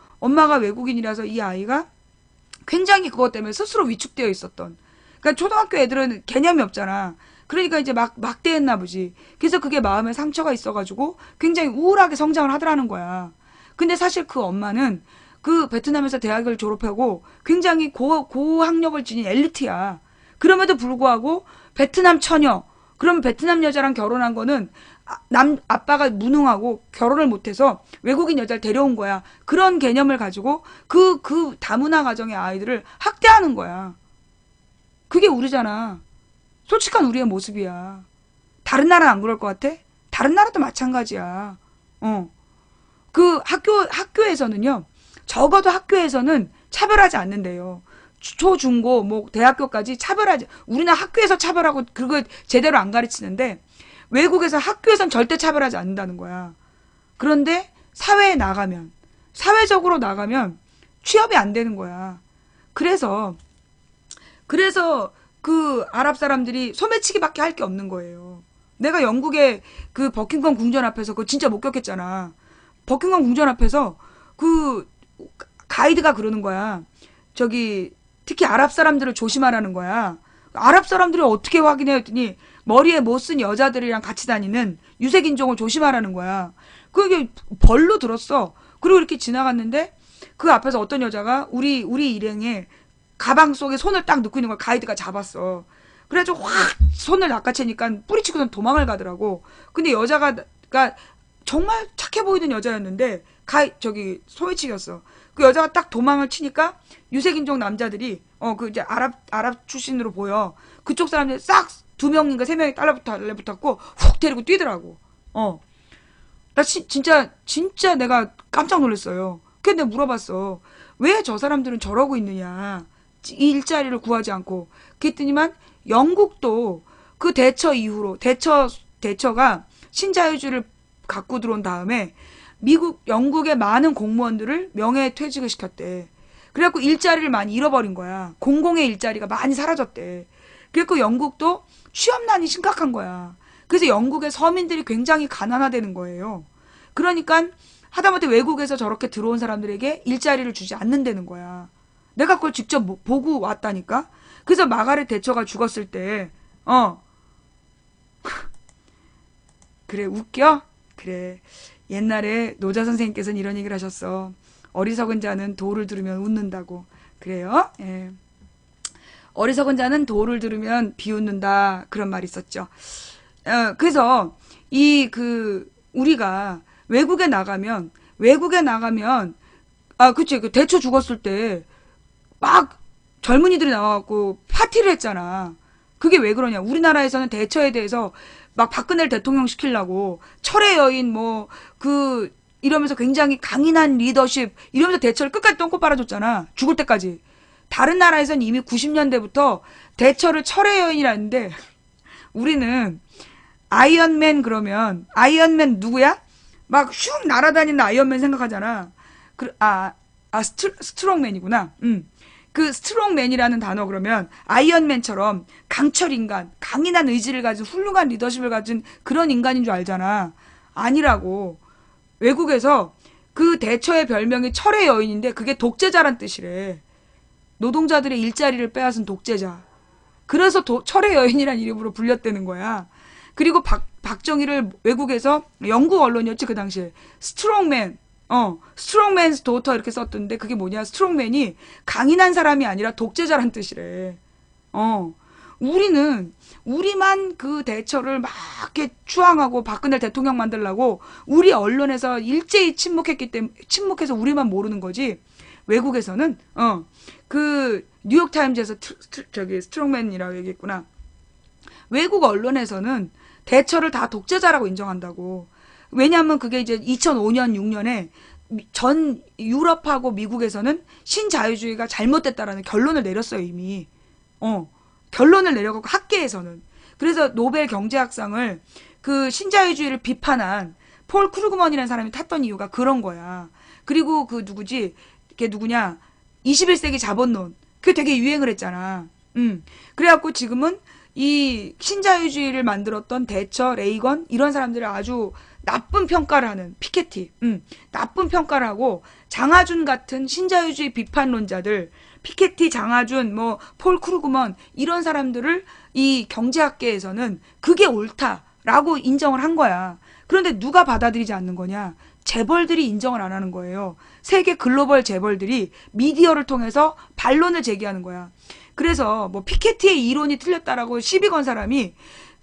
이 아이가 굉장히 그것 때문에 스스로 위축되어 있었던. 그러니까 초등학교 애들은 개념이 없잖아. 그러니까 이제 막대했나 보지. 그래서 그게 마음에 상처가 있어가지고 굉장히 우울하게 성장을 하더라는 거야. 근데 사실 그 엄마는 그 베트남에서 대학을 졸업하고 굉장히 고학력을 지닌 엘리트야. 그럼에도 불구하고 베트남 처녀, 그럼 베트남 여자랑 결혼한 거는 아빠가 무능하고 결혼을 못해서 외국인 여자를 데려온 거야. 그런 개념을 가지고 그 다문화 가정의 아이들을 학대하는 거야. 그게 우리잖아. 솔직한 우리의 모습이야. 다른 나라는 안 그럴 것 같아? 다른 나라도 마찬가지야. 어. 그 학교에서는요, 적어도 학교에서는 차별하지 않는데요. 초, 중, 고, 뭐, 대학교까지 차별하지, 우리는 학교에서 차별하고 그거 제대로 안 가르치는데, 외국에서 학교에선 절대 차별하지 않는다는 거야. 그런데 사회에 나가면, 사회적으로 나가면 취업이 안 되는 거야. 그래서, 그 아랍 사람들이 소매치기밖에 할 게 없는 거예요. 내가 영국의 그 버킹엄 궁전 앞에서 그거 진짜 목격했잖아. 버킹엄 궁전 앞에서 그 가이드가 그러는 거야. 저기 특히 아랍 사람들을 조심하라는 거야. 아랍 사람들이 어떻게 확인해 했더니 머리에 못 쓴 여자들이랑 같이 다니는 유색인종을 조심하라는 거야. 그게 벌로 들었어. 그리고 이렇게 지나갔는데 그 앞에서 어떤 여자가 우리 일행에 가방 속에 손을 딱 넣고 있는 걸 가이드가 잡았어. 그래가지고 확 손을 낚아채니까 뿌리치고선 도망을 가더라고. 근데 여자가 정말 착해 보이는 여자였는데 저기 소매치기였어. 그 여자가 딱 도망을 치니까 유색인종 남자들이 그 이제 아랍 출신으로 보여. 그쪽 사람들 싹 2명인가 3명이 달라붙었고 훅 데리고 뛰더라고. 나 진짜 내가 깜짝 놀랐어요. 근데 내가 물어봤어. 왜 저 사람들은 저러고 있느냐. 일자리를 구하지 않고. 그랬더니만 영국도 그 대처 이후로 대처가 신자유주의를 갖고 들어온 다음에 영국의 많은 공무원들을 명예퇴직을 시켰대. 그래갖고 일자리를 많이 잃어버린 거야. 공공의 일자리가 많이 사라졌대. 그래갖고 영국도 취업난이 심각한 거야. 그래서 영국의 서민들이 굉장히 가난화되는 거예요. 그러니까 하다못해 외국에서 저렇게 들어온 사람들에게 일자리를 주지 않는다는 거야. 내가 그걸 직접 보고 왔다니까. 그래서 마가렛 대처가 죽었을 때 그래 웃겨? 그래. 옛날에 노자 선생님께서는 이런 얘기를 하셨어. 어리석은 자는 도를 들으면 웃는다고. 그래요? 예. 어리석은 자는 도를 들으면 비웃는다. 그런 말이 있었죠. 그래서 우리가 외국에 나가면 그치. 그 대처 죽었을 때 막 젊은이들이 나와갖고 파티를 했잖아. 그게 왜 그러냐. 우리나라에서는 대처에 대해서 막 박근혜를 대통령 시키려고 철의 여인 이러면서 굉장히 강인한 리더십 이러면서 대처를 끝까지 똥꼬 빨아줬잖아. 죽을 때까지. 다른 나라에서는 이미 90년대부터 대처를 철의 여인이라는데 우리는 아이언맨 그러면 아이언맨 누구야? 막 슝 날아다니는 아이언맨 생각하잖아. 스트롱맨이구나. 그 스트롱맨이라는 단어 그러면 아이언맨처럼 강철 인간, 강인한 의지를 가진 훌륭한 리더십을 가진 그런 인간인 줄 알잖아. 아니라고. 외국에서 그 대처의 별명이 철의 여인인데 그게 독재자란 뜻이래. 노동자들의 일자리를 빼앗은 독재자. 그래서 철의 여인이란 이름으로 불렸다는 거야. 그리고 박정희를 외국에서 영국 언론이었지 그 당시에 스트롱맨's daughter 이렇게 썼던데 그게 뭐냐? 스트롱맨이 강인한 사람이 아니라 독재자란 뜻이래. 우리만 그 대처를 막 이렇게 추앙하고 박근혜 대통령 만들려고 우리 언론에서 일제히 침묵해서 우리만 모르는 거지. 외국에서는 그 뉴욕타임즈에서 저기 스트롱맨이라고 얘기했구나. 외국 언론에서는 대처를 다 독재자라고 인정한다고. 왜냐하면 그게 이제 2005년, 6년에 전 유럽하고 미국에서는 신자유주의가 잘못됐다라는 결론을 내렸어요, 이미. 결론을 내려갖고 학계에서는. 그래서 노벨 경제학상을 그 신자유주의를 비판한 폴 크루그먼이라는 사람이 탔던 이유가 그런 거야. 그리고 그 누구지? 걔 누구냐? 21세기 자본론. 그게 되게 유행을 했잖아. 그래갖고 지금은 이 신자유주의를 만들었던 대처, 레이건 이런 사람들을 아주 나쁜 평가를 하는 피케티, 나쁜 평가를 하고 장하준 같은 신자유주의 비판론자들, 피케티, 장하준, 폴 크루그먼 이런 사람들을 이 경제학계에서는 그게 옳다라고 인정을 한 거야. 그런데 누가 받아들이지 않는 거냐? 재벌들이 인정을 안 하는 거예요. 세계 글로벌 재벌들이 미디어를 통해서 반론을 제기하는 거야. 그래서 피케티의 이론이 틀렸다라고 시비 건 사람이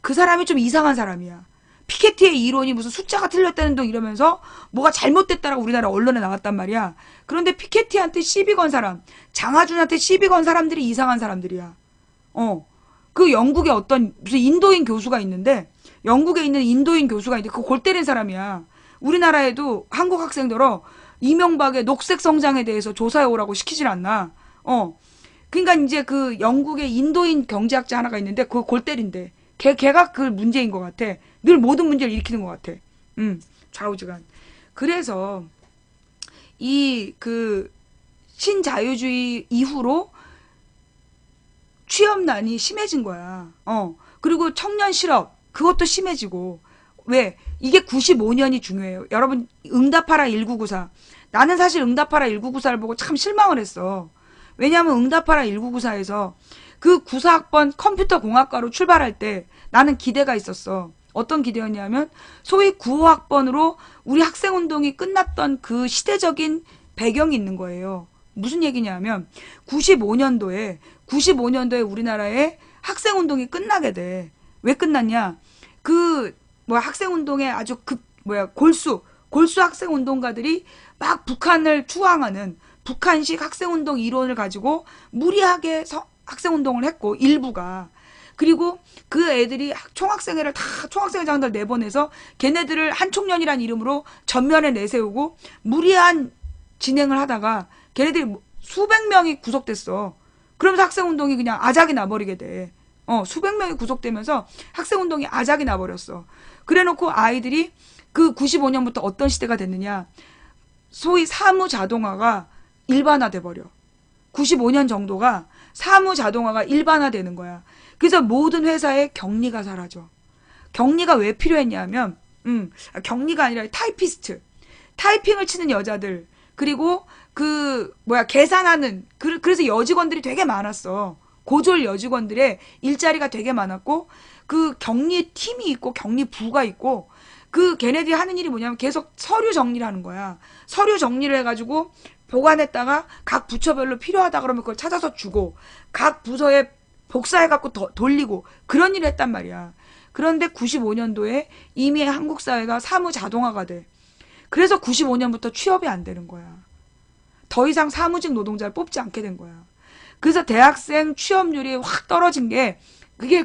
그 사람이 좀 이상한 사람이야. 피케티의 이론이 무슨 숫자가 틀렸다는 둥 이러면서 뭐가 잘못됐다라고 우리나라 언론에 나왔단 말이야. 그런데 피케티한테 시비 건 사람, 장하준한테 시비 건 사람들이 이상한 사람들이야. 그 영국에 어떤 무슨 인도인 교수가 있는데, 영국에 있는 인도인 교수가 있는데 그 골 때린 사람이야. 우리나라에도 한국 학생들어 이명박의 녹색 성장에 대해서 조사해 오라고 시키질 않나. 그러니까 이제 그 영국의 인도인 경제학자 하나가 있는데 그거 골 때린대. 걔가 그 문제인 것 같아. 늘 모든 문제를 일으키는 것 같아. 좌우지간. 그래서 이 그 신자유주의 이후로 취업난이 심해진 거야. 그리고 청년 실업 그것도 심해지고. 왜? 이게 95년이 중요해요. 여러분 응답하라 1994. 나는 사실 응답하라 1994를 보고 참 실망을 했어. 왜냐하면 응답하라 1994에서 그 94학번 컴퓨터 공학과로 출발할 때 나는 기대가 있었어. 어떤 기대였냐면 소위 95학번으로 우리 학생운동이 끝났던 그 시대적인 배경이 있는 거예요. 무슨 얘기냐면 95년도에 우리나라에 학생운동이 끝나게 돼. 왜 끝났냐? 학생운동의 아주 골수 학생운동가들이 막 북한을 추앙하는 북한식 학생운동 이론을 가지고 무리하게 학생운동을 했고, 일부가. 그리고 그 애들이 총학생회를 다 총학생회장들 내보내서 걔네들을 한총련이란 이름으로 전면에 내세우고 무리한 진행을 하다가 걔네들이 수백 명이 구속됐어. 그러면서 학생운동이 그냥 아작이 나버리게 돼. 수백 명이 구속되면서 학생운동이 아작이 나버렸어. 그래놓고 아이들이 그 95년부터 어떤 시대가 됐느냐. 소위 사무자동화가 일반화돼 버려. 95년 정도가 사무자동화가 일반화되는 거야. 그래서 모든 회사에 격리가 사라져. 격리가 왜 필요했냐면, 격리가 아니라 타이피스트. 타이핑을 치는 여자들. 그리고 계산하는. 그래서 여직원들이 되게 많았어. 고졸 여직원들의 일자리가 되게 많았고, 그 격리 팀이 있고, 격리부가 있고, 걔네들이 하는 일이 뭐냐면 계속 서류 정리를 하는 거야. 서류 정리를 해가지고 보관했다가 각 부처별로 필요하다 그러면 그걸 찾아서 주고, 각 부서에 복사해갖고 돌리고, 그런 일을 했단 말이야. 그런데 95년도에 이미 한국 사회가 사무자동화가 돼. 그래서 95년부터 취업이 안 되는 거야. 더 이상 사무직 노동자를 뽑지 않게 된 거야. 그래서 대학생 취업률이 확 떨어진 게 그게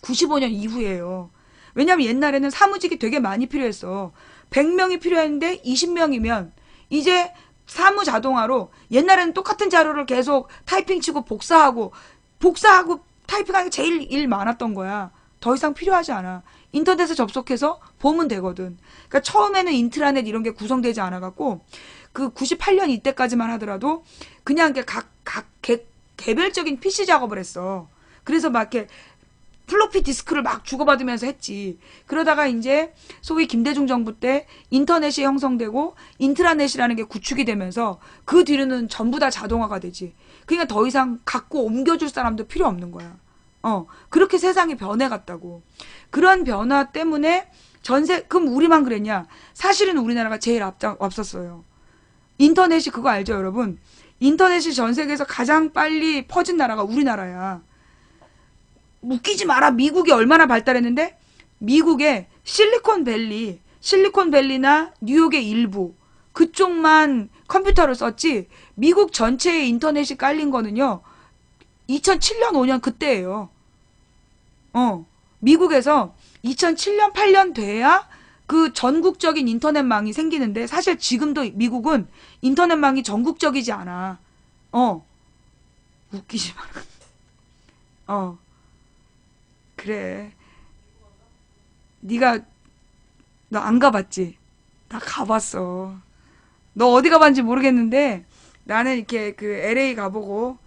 95년 이후예요. 왜냐면 옛날에는 사무직이 되게 많이 필요했어. 100명이 필요했는데 20명이면 이제 사무자동화로 옛날에는 똑같은 자료를 계속 타이핑 치고 복사하고 타이핑하는 게 제일 일 많았던 거야. 더 이상 필요하지 않아. 인터넷에 접속해서 보면 되거든. 그러니까 처음에는 인트라넷 이런 게 구성되지 않아갖고 그 98년 이때까지만 하더라도 그냥 개별적인 PC 작업을 했어. 그래서 막 이렇게 플로피 디스크를 막 주고받으면서 했지. 그러다가 이제 소위 김대중 정부 때 인터넷이 형성되고 인트라넷이라는 게 구축이 되면서 그 뒤로는 전부 다 자동화가 되지. 그러니까 더 이상 갖고 옮겨줄 사람도 필요 없는 거야. 그렇게 세상이 변해갔다고. 그런 변화 때문에 그럼 우리만 그랬냐? 사실은 우리나라가 제일 앞섰어요. 인터넷이 그거 알죠, 여러분? 인터넷이 전 세계에서 가장 빨리 퍼진 나라가 우리나라야. 웃기지 마라. 미국이 얼마나 발달했는데? 미국의 실리콘밸리나 뉴욕의 일부 그쪽만 컴퓨터를 썼지 미국 전체의 인터넷이 깔린 거는요. 2007년, 5년 그때예요. 미국에서 2007년, 8년 돼야 그 전국적인 인터넷망이 생기는데 사실 지금도 미국은 인터넷망이 전국적이지 않아. 웃기지 마라. 그래. 네가 너 안 가봤지? 나 가봤어. 너 어디 가봤는지 모르겠는데 나는 이렇게 그 LA 가보고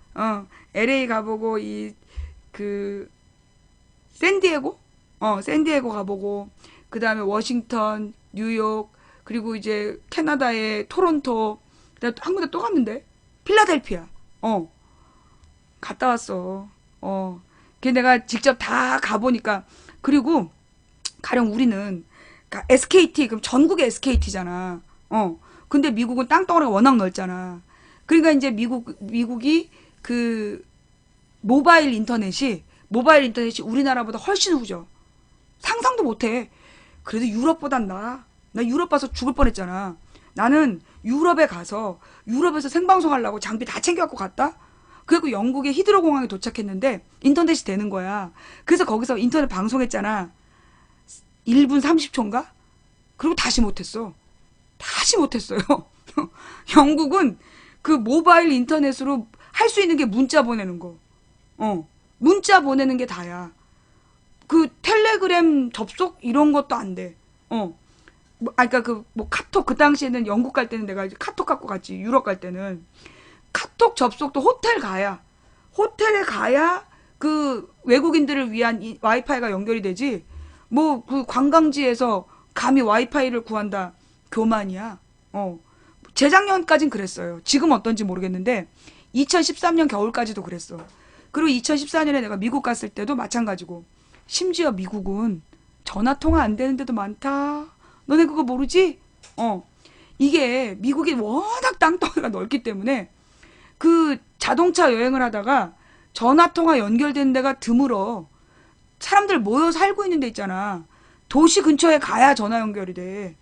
샌디에고? 샌디에고 가보고 그 다음에 워싱턴, 뉴욕 그리고 이제 캐나다의 토론토 그다음에 한 군데 또 갔는데 필라델피아 갔다 왔어. 그 내가 직접 다 가보니까 그리고 가령 우리는 SKT 그럼 전국의 SKT잖아. 근데 미국은 땅덩어리가 워낙 넓잖아. 그러니까 이제 미국이 그 모바일 인터넷이 우리나라보다 훨씬 후져. 상상도 못해. 그래도 유럽보단 나아. 나 유럽 가서 죽을 뻔했잖아. 나는 유럽에 가서 유럽에서 생방송 하려고 장비 다 챙겨갖고 갔다. 그리고 영국의 히드로 공항에 도착했는데 인터넷이 되는 거야. 그래서 거기서 인터넷 방송했잖아. 1분 30초인가? 그리고 다시 못했어. 다시 못했어요. 영국은 그 모바일 인터넷으로 할 수 있는 게 문자 보내는 거. 문자 보내는 게 다야. 그 텔레그램 접속 이런 것도 안 돼. 그러니까 카톡 그 당시에는 영국 갈 때는 내가 이제 카톡 갖고 갔지. 유럽 갈 때는 카톡 접속도 호텔 가야. 호텔에 가야 그 외국인들을 위한 와이파이가 연결이 되지. 뭐 그 관광지에서 감히 와이파이를 구한다. 교만이야. 재작년까진 그랬어요. 지금 어떤지 모르겠는데 2013년 겨울까지도 그랬어. 그리고 2014년에 내가 미국 갔을 때도 마찬가지고. 심지어 미국은 전화 통화 안 되는 데도 많다. 너네 그거 모르지? 이게 미국이 워낙 땅덩이가 넓기 때문에 그 자동차 여행을 하다가 전화 통화 연결되는 데가 드물어. 사람들 모여 살고 있는 데 있잖아. 도시 근처에 가야 전화 연결이 돼.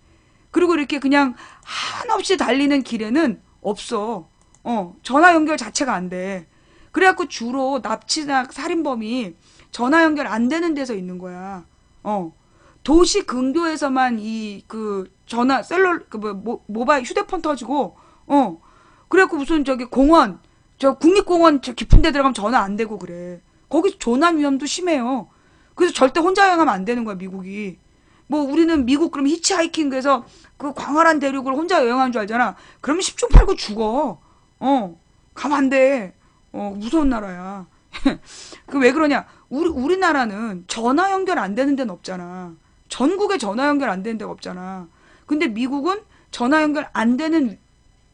그리고 이렇게 그냥 한없이 달리는 길에는 없어. 전화 연결 자체가 안 돼. 그래갖고 주로 납치나 살인범이 전화 연결 안 되는 데서 있는 거야. 도시 근교에서만 이 그 전화 모바일 휴대폰 터지고 그래갖고 무슨 저기 공원 저 국립공원 저 깊은 데 들어가면 전화 안 되고 그래. 거기 조난 위험도 심해요. 그래서 절대 혼자 여행하면 안 되는 거야 미국이. 뭐 우리는 미국 그럼 히치하이킹해서 그 광활한 대륙을 혼자 여행하는 줄 알잖아. 그러면 10중 8구 죽어. 가면 안 돼. 무서운 나라야. 그 왜 그러냐? 우리나라는 전화 연결 안 되는 데는 없잖아. 전국에 전화 연결 안 되는 데가 없잖아. 근데 미국은 전화 연결 안 되는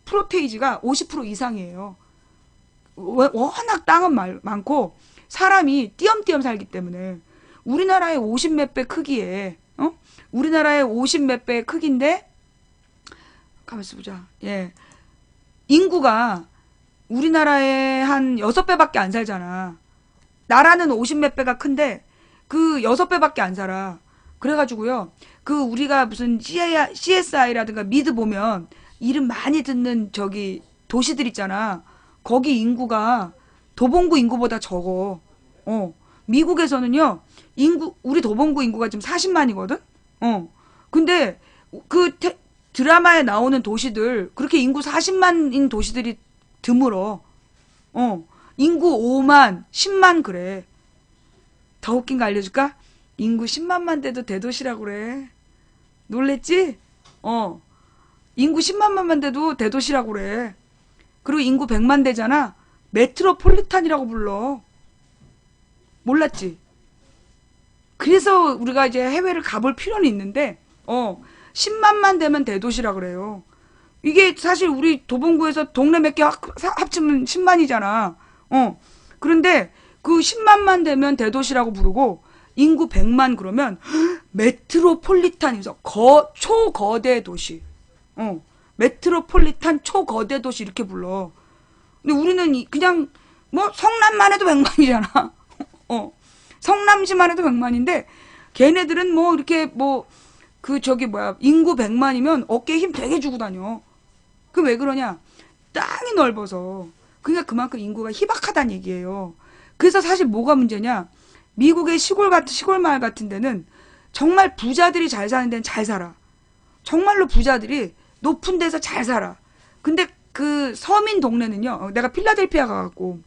프로테이지가 50% 이상이에요. 워낙 땅은 많고 사람이 띄엄띄엄 살기 때문에 우리나라의 50 몇 배 크기에 우리나라의 50 몇 배 크기인데 가만있어 보자. 예. 인구가 우리나라의 한 6배밖에 안 살잖아. 나라는 50 몇 배가 큰데 그 6배밖에 안 살아. 그래가지고요. 그 우리가 무슨 CSI라든가 미드 보면 이름 많이 듣는 저기 도시들 있잖아. 거기 인구가 도봉구 인구보다 적어. 미국에서는요. 우리 도봉구 인구가 지금 40만이거든? 근데 드라마에 나오는 도시들 그렇게 인구 40만인 도시들이 드물어. 인구 5만, 10만 그래. 더 웃긴 거 알려줄까? 인구 10만만 돼도 대도시라고 그래. 놀랬지? 인구 10만만 돼도 대도시라고 그래. 그리고 인구 100만 되잖아. 메트로폴리탄이라고 불러. 몰랐지? 그래서 우리가 이제 해외를 가볼 필요는 있는데, 10만만 되면 대도시라 그래요. 이게 사실 우리 도봉구에서 동네 몇 개 합치면 10만이잖아. 그런데 그 10만만 되면 대도시라고 부르고, 인구 100만 그러면 메트로폴리탄이면서 초거대 도시. 메트로폴리탄 초거대 도시 이렇게 불러. 근데 우리는 그냥 뭐 성남만 해도 100만이잖아. 성남시만 해도 100만인데 걔네들은 뭐 이렇게 뭐 그 저기 뭐야 인구 100만이면 어깨에 힘 되게 주고 다녀. 그 왜 그러냐? 땅이 넓어서. 그러니까 그만큼 인구가 희박하다는 얘기예요. 그래서 사실 뭐가 문제냐? 미국의 시골 마을 같은 데는 정말 부자들이 잘 사는 데는 잘 살아. 정말로 부자들이 높은 데서 잘 살아. 근데 그 서민 동네는요. 내가 필라델피아 가갖고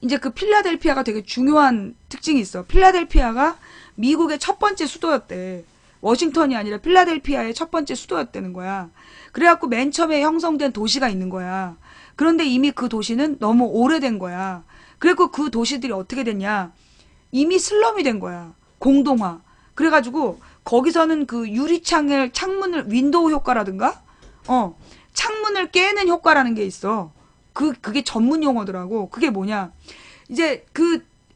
이제 그 필라델피아가 되게 중요한 특징이 있어. 필라델피아가 미국의 첫 번째 수도였대. 워싱턴이 아니라 필라델피아의 첫 번째 수도였다는 거야. 그래갖고 맨 처음에 형성된 도시가 있는 거야. 그런데 이미 그 도시는 너무 오래된 거야. 그래갖고 그 도시들이 어떻게 됐냐. 이미 슬럼이 된 거야. 공동화. 그래가지고 거기서는 그 창문을 윈도우 효과라든가 창문을 깨는 효과라는 게 있어. 그게 전문 용어더라고. 그게 뭐냐. 이제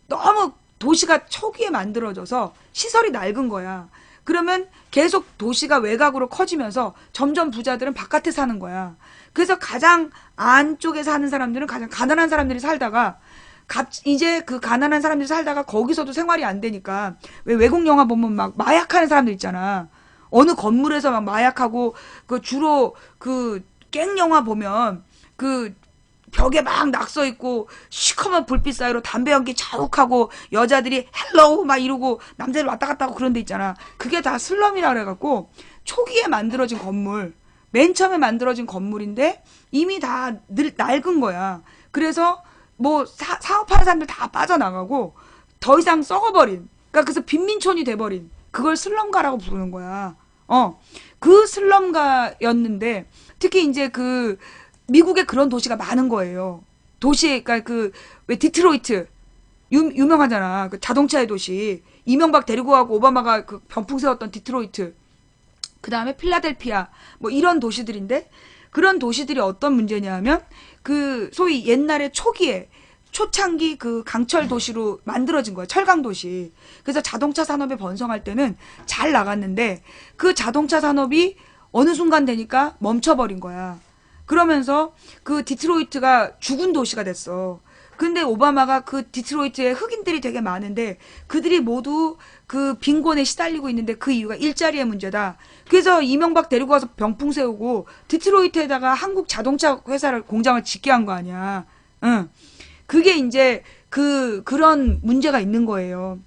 너무 도시가 초기에 만들어져서 시설이 낡은 거야. 그러면 계속 도시가 외곽으로 커지면서 점점 부자들은 바깥에 사는 거야. 그래서 가장 안쪽에 사는 사람들은 가장 가난한 사람들이 살다가 이제 그 가난한 사람들이 살다가 거기서도 생활이 안 되니까 왜 외국 영화 보면 막 마약하는 사람들 있잖아. 어느 건물에서 막 마약하고 그 주로 그 갱 영화 보면 그 벽에 막 낙서 있고 시커먼 불빛 사이로 담배 연기 자욱하고 여자들이 헬로우 막 이러고 남자들 왔다 갔다 하고 그런 데 있잖아. 그게 다 슬럼이라 그래갖고 초기에 만들어진 건물, 맨 처음에 만들어진 건물인데 이미 다 낡은 거야. 그래서 뭐 사업하는 사람들 다 빠져나가고 더 이상 썩어버린, 그러니까 그래서 빈민촌이 돼버린, 그걸 슬럼가라고 부르는 거야. 그 슬럼가였는데 특히 이제 그 미국에 그런 도시가 많은 거예요. 도시, 그러니까 그 왜 디트로이트 유명하잖아. 그 자동차의 도시. 이명박 데리고 가고 오바마가 그 병풍 세웠던 디트로이트. 그 다음에 필라델피아 뭐 이런 도시들인데, 그런 도시들이 어떤 문제냐 면 그 소위 옛날에 초기에 초창기 그 강철 도시로 만들어진 거야. 철강 도시. 그래서 자동차 산업이 번성할 때는 잘 나갔는데 그 자동차 산업이 어느 순간 되니까 멈춰버린 거야. 그러면서 그 디트로이트가 죽은 도시가 됐어. 근데 오바마가 그 디트로이트에 흑인들이 되게 많은데 그들이 모두 그 빈곤에 시달리고 있는데 그 이유가 일자리의 문제다. 그래서 이명박 데리고 가서 병풍 세우고 디트로이트에다가 한국 자동차 회사를 공장을 짓게 한 거 아니야. 응. 그게 이제 그런 문제가 있는 거예요.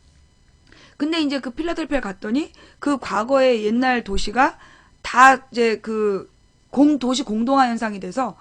근데 이제 그 필라델피아 갔더니 그 과거의 옛날 도시가 다 이제 그 도시 공동화 현상이 돼서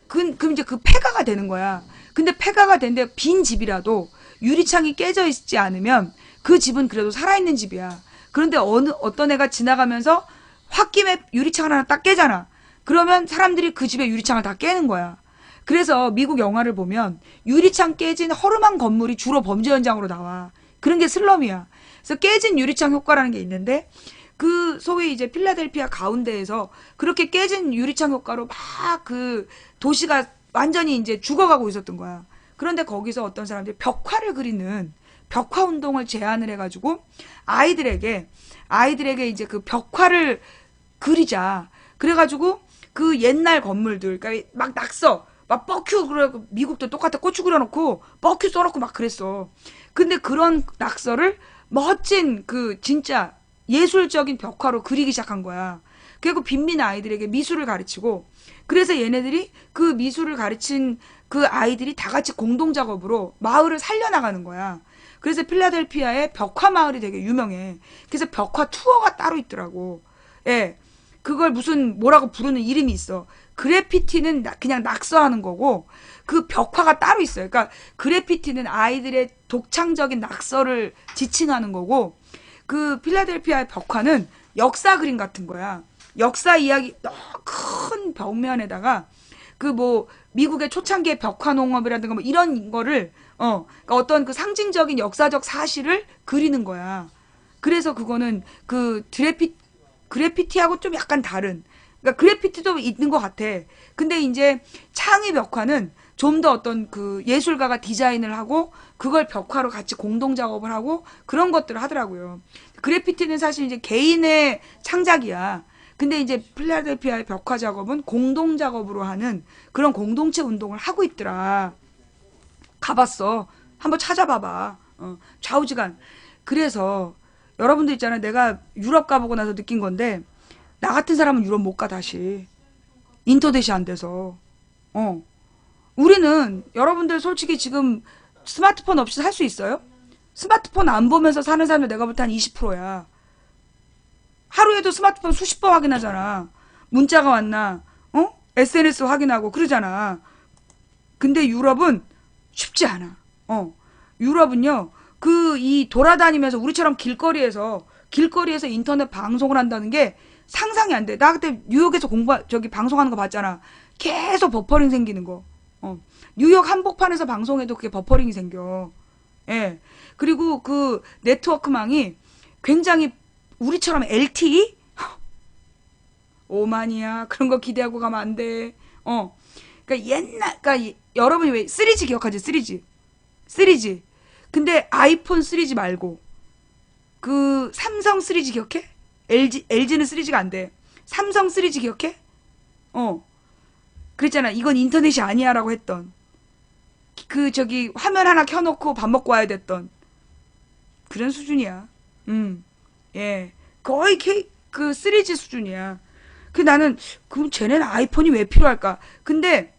그럼 이제 그 폐가가 되는 거야. 근데 폐가가 되는데 빈 집이라도 유리창이 깨져 있지 않으면 그 집은 그래도 살아있는 집이야. 그런데 어떤 애가 지나가면서 홧김에 유리창 하나 딱 깨잖아. 그러면 사람들이 그 집의 유리창을 다 깨는 거야. 그래서 미국 영화를 보면 유리창 깨진 허름한 건물이 주로 범죄 현장으로 나와. 그런 게 슬럼이야. 그래서 깨진 유리창 효과라는 게 있는데 그 소위 이제 필라델피아 가운데에서 그렇게 깨진 유리창 효과로 막 그 도시가 완전히 이제 죽어가고 있었던 거야. 그런데 거기서 어떤 사람들이 벽화를 그리는 벽화 운동을 제안을 해가지고 아이들에게 이제 그 벽화를 그리자. 그래가지고 그 옛날 건물들, 그러니까 막 낙서, 막 뻑큐, 그래, 미국도 똑같아. 고추 그려놓고, 뻑큐 써놓고 막 그랬어. 근데 그런 낙서를 멋진 그 진짜 예술적인 벽화로 그리기 시작한 거야. 그리고 빈민 아이들에게 미술을 가르치고, 그래서 얘네들이 그 미술을 가르친 그 아이들이 다 같이 공동 작업으로 마을을 살려나가는 거야. 그래서 필라델피아의 벽화 마을이 되게 유명해. 그래서 벽화 투어가 따로 있더라고. 예. 그걸 무슨 뭐라고 부르는 이름이 있어. 그래피티는 그냥 낙서하는 거고 그 벽화가 따로 있어요. 그러니까 그래피티는 아이들의 독창적인 낙서를 지칭하는 거고 그 필라델피아의 벽화는 역사 그림 같은 거야. 역사 이야기 큰 벽면에다가 그 뭐 미국의 초창기의 벽화 농업이라든가 뭐 이런 거를 그러니까 어떤 그 상징적인 역사적 사실을 그리는 거야. 그래서 그거는 그 그래피티하고 좀 약간 다른. 그러니까 그래피티도 있는 것 같아. 근데 이제 창의 벽화는 좀 더 어떤 그 예술가가 디자인을 하고 그걸 벽화로 같이 공동 작업을 하고 그런 것들을 하더라고요. 그래피티는 사실 이제 개인의 창작이야. 근데 이제 필라델피아의 벽화 작업은 공동 작업으로 하는 그런 공동체 운동을 하고 있더라. 가봤어. 한번 찾아봐봐. 좌우지간. 그래서 여러분들 있잖아요. 내가 유럽 가보고 나서 느낀 건데 나 같은 사람은 유럽 못 가 다시. 인터넷이 안 돼서. 우리는 여러분들 솔직히 지금 스마트폰 없이 살 수 있어요? 스마트폰 안 보면서 사는 사람들 내가 볼 때 한 20%야. 하루에도 스마트폰 수십 번 확인하잖아. 문자가 왔나? SNS 확인하고 그러잖아. 근데 유럽은 쉽지 않아. 유럽은요. 이 돌아다니면서 우리처럼 길거리에서 인터넷 방송을 한다는 게 상상이 안 돼. 나 그때 뉴욕에서 방송하는 거 봤잖아. 계속 버퍼링 생기는 거. 뉴욕 한복판에서 방송해도 그게 버퍼링이 생겨. 예. 그리고 그 네트워크망이 굉장히 우리처럼 LTE? 오만이야. 그런 거 기대하고 가면 안 돼. 그러니까 여러분이 왜 3G 기억하지? 3G. 3G. 근데 아이폰 3G 말고 그 삼성 3G 기억해? LG는 3G가 안 돼. 삼성 3G 기억해? 그랬잖아. 이건 인터넷이 아니야라고 했던. 그 저기 화면 하나 켜놓고 밥 먹고 와야 됐던 그런 수준이야. 예. 거의 그 3G 수준이야. 그 나는 그럼 쟤네는 아이폰이 왜 필요할까? 근데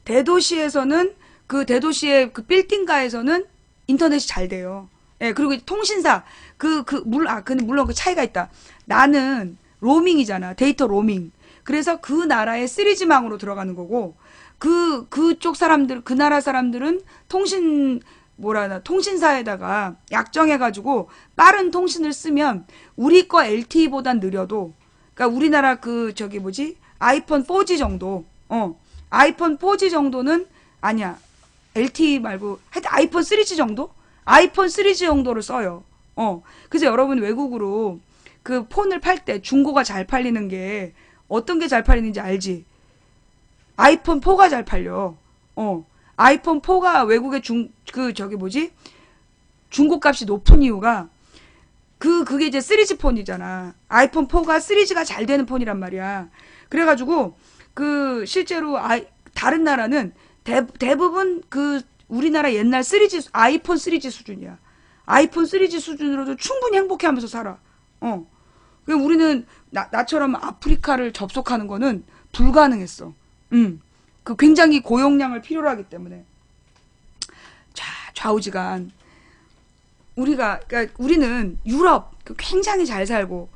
대도시에서는 그 대도시의 그 빌딩가에서는 인터넷이 잘 돼요. 예, 그리고 통신사 근데 물론 그 차이가 있다. 나는 로밍이잖아. 데이터 로밍. 그래서 그 나라의 3G망으로 들어가는 거고 그쪽 사람들 그 나라 사람들은 통신사에다가 약정해가지고 빠른 통신을 쓰면 우리 거 LTE보단 느려도 그러니까 우리나라 그 저기 뭐지 아이폰 4G 정도 아이폰 4G 정도는 아니야 LTE 말고 하여튼 아이폰 3G 정도 아이폰 3G 정도를 써요. 그래서 여러분 외국으로 그 폰을 팔 때 중고가 잘 팔리는 게 어떤 게 잘 팔리는지 알지? 아이폰 4가 잘 팔려. 아이폰 4가 외국의 저기 뭐지? 중고값이 높은 이유가 그게 이제 3G 폰이잖아. 아이폰 4가 3G가 잘 되는 폰이란 말이야. 그래가지고 그 실제로 다른 나라는 대부분 그 우리나라 옛날 3G 아이폰 3G 수준이야. 아이폰 3G 수준으로도 충분히 행복해하면서 살아. 우리는 나처럼 아프리카를 접속하는 거는 불가능했어. 그 굉장히 고용량을 필요로 하기 때문에. 자, 좌우지간. 그러니까 우리는 유럽 굉장히 잘 살고,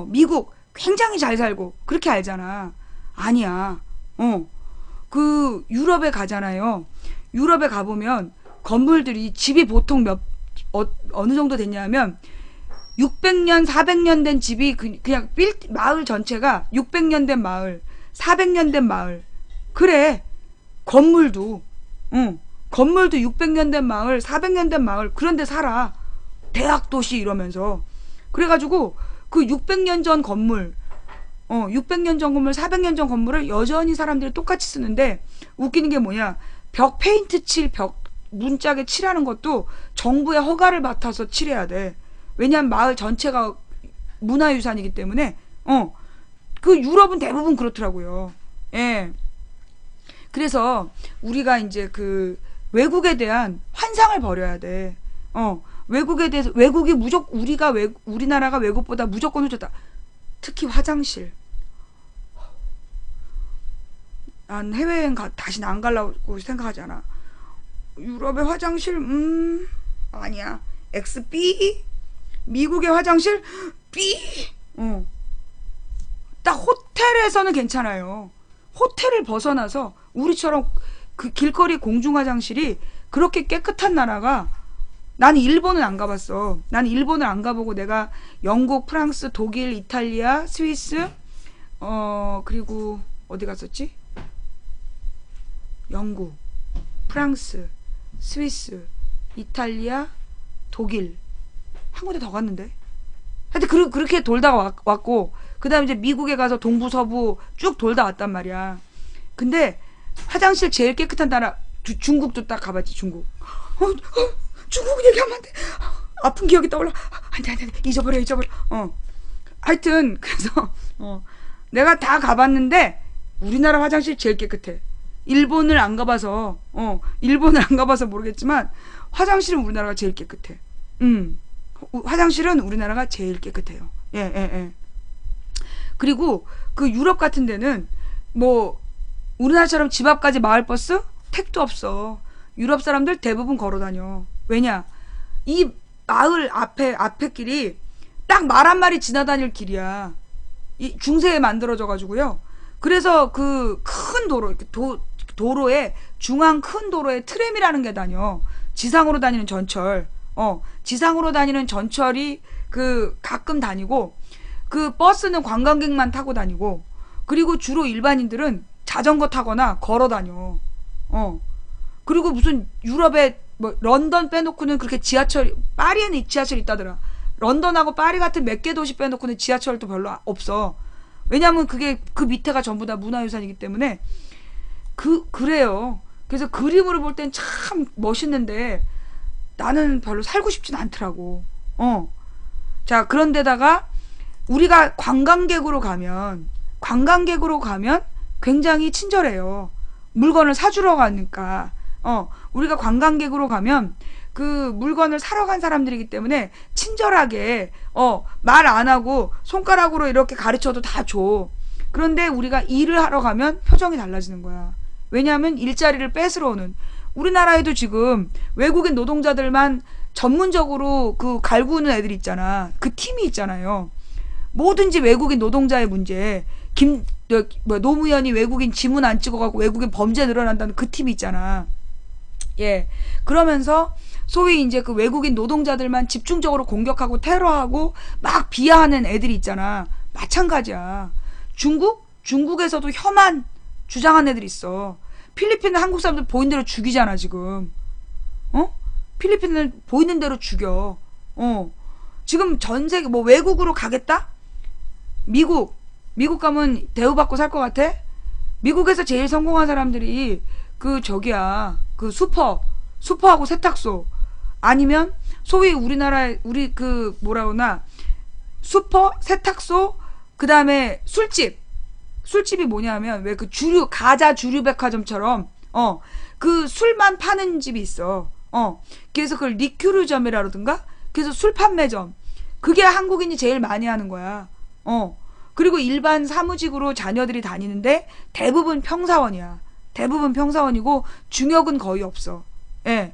미국 굉장히 잘 살고, 그렇게 알잖아. 아니야. 그 유럽에 가잖아요. 유럽에 가보면 건물들이 집이 보통 어느 정도 됐냐면 600년, 400년 된 집이 그냥 마을 전체가 600년 된 마을, 400년 된 마을. 그래. 건물도 600년 된 마을, 400년 된 마을 그런 데 살아. 대학 도시 이러면서. 그래가지고 그 600년 전 건물 600년 전 건물, 400년 전 건물을 여전히 사람들이 똑같이 쓰는데 웃기는 게 뭐냐? 벽 페인트 문짝에 칠하는 것도 정부의 허가를 맡아서 칠해야 돼. 왜냐하면 마을 전체가 문화유산이기 때문에 그 유럽은 대부분 그렇더라고요. 예. 그래서 우리가 이제 그 외국에 대한 환상을 버려야 돼. 외국에 대해서 우리나라가 외국보다 무조건 좋다. 특히 화장실. 난 해외여행 다시는 안 가려고 생각하지 않아. 유럽의 화장실 아니야. XB 미국의 화장실 B 딱 호텔에서는 괜찮아요. 호텔을 벗어나서 우리처럼 그 길거리 공중 화장실이 그렇게 깨끗한 나라가 나는 일본은 안 가봤어. 나는 일본을 안 가보고 내가 영국, 프랑스, 독일, 이탈리아, 스위스 그리고 어디 갔었지? 영국, 프랑스, 스위스, 이탈리아, 독일 한 군데 더 갔는데 하여튼 그렇게 돌다 왔고 그 다음에 이제 미국에 가서 동부 서부 쭉 돌다 왔단 말이야. 근데 화장실 제일 깨끗한 나라 중국도 딱 가봤지. 중국. 중국 얘기하면 안 돼. 아픈 기억이 떠올라. 안 돼. 잊어버려. 하여튼 그래서 내가 다 가봤는데 우리나라 화장실 제일 깨끗해. 일본을 안 가봐서 모르겠지만 화장실은 우리나라가 제일 깨끗해. 화장실은 우리나라가 제일 깨끗해요. 예. 그리고 그 유럽 같은 데는 뭐 우리나라처럼 집 앞까지 마을버스? 택도 없어. 유럽 사람들 대부분 걸어 다녀. 왜냐? 이 마을 앞에 길이 딱 말 한 마리 지나다닐 길이야. 이 중세에 만들어져 가지고요. 그래서 그 큰 도로에 중앙 큰 도로에 트램이라는 게 다녀. 지상으로 다니는 전철. 지상으로 다니는 전철이 그 가끔 다니고 그 버스는 관광객만 타고 다니고 그리고 주로 일반인들은 자전거 타거나 걸어 다녀. 그리고 무슨 유럽에 뭐 런던 빼놓고는 그렇게 파리에는 지하철 있다더라. 런던하고 파리 같은 몇 개 도시 빼놓고는 지하철도 별로 없어. 왜냐면 그게 그 밑에가 전부 다 문화유산이기 때문에 그래요. 그래서 그림으로 볼 땐 참 멋있는데 나는 별로 살고 싶진 않더라고. 자, 그런데다가 우리가 관광객으로 가면 굉장히 친절해요. 물건을 사주러 가니까. 우리가 관광객으로 가면 그 물건을 사러 간 사람들이기 때문에 친절하게 말 안 하고 손가락으로 이렇게 가르쳐도 다 줘. 그런데 우리가 일을 하러 가면 표정이 달라지는 거야. 왜냐하면 일자리를 뺏으러 오는, 우리나라에도 지금 외국인 노동자들만 전문적으로 그 갈구는 애들 있잖아. 그 팀이 있잖아요. 뭐든지 외국인 노동자의 문제, 노무현이 외국인 지문 안 찍어갖고 외국인 범죄 늘어난다는 그 팀이 있잖아. 예. 그러면서 소위 이제 그 외국인 노동자들만 집중적으로 공격하고 테러하고 막 비하하는 애들이 있잖아. 마찬가지야. 중국에서도 혐한 주장한 애들 있어. 필리핀은 한국 사람들 보이는 대로 죽이잖아, 지금. 필리핀은 보이는 대로 죽여. 지금 전 세계, 뭐 외국으로 가겠다? 미국 가면 대우받고 살 것 같아? 미국에서 제일 성공한 사람들이 그 슈퍼하고 세탁소, 아니면 소위 우리나라에 우리 그 뭐라 그러나 슈퍼, 세탁소, 그 다음에 술집이 뭐냐면 왜 그 가자 주류 백화점처럼 그 술만 파는 집이 있어. 그래서 그걸 리큐르점이라든가, 그래서 술 판매점, 그게 한국인이 제일 많이 하는 거야. 그리고 일반 사무직으로 자녀들이 다니는데 대부분 평사원이야. 대부분 평사원이고 중역은 거의 없어. 예.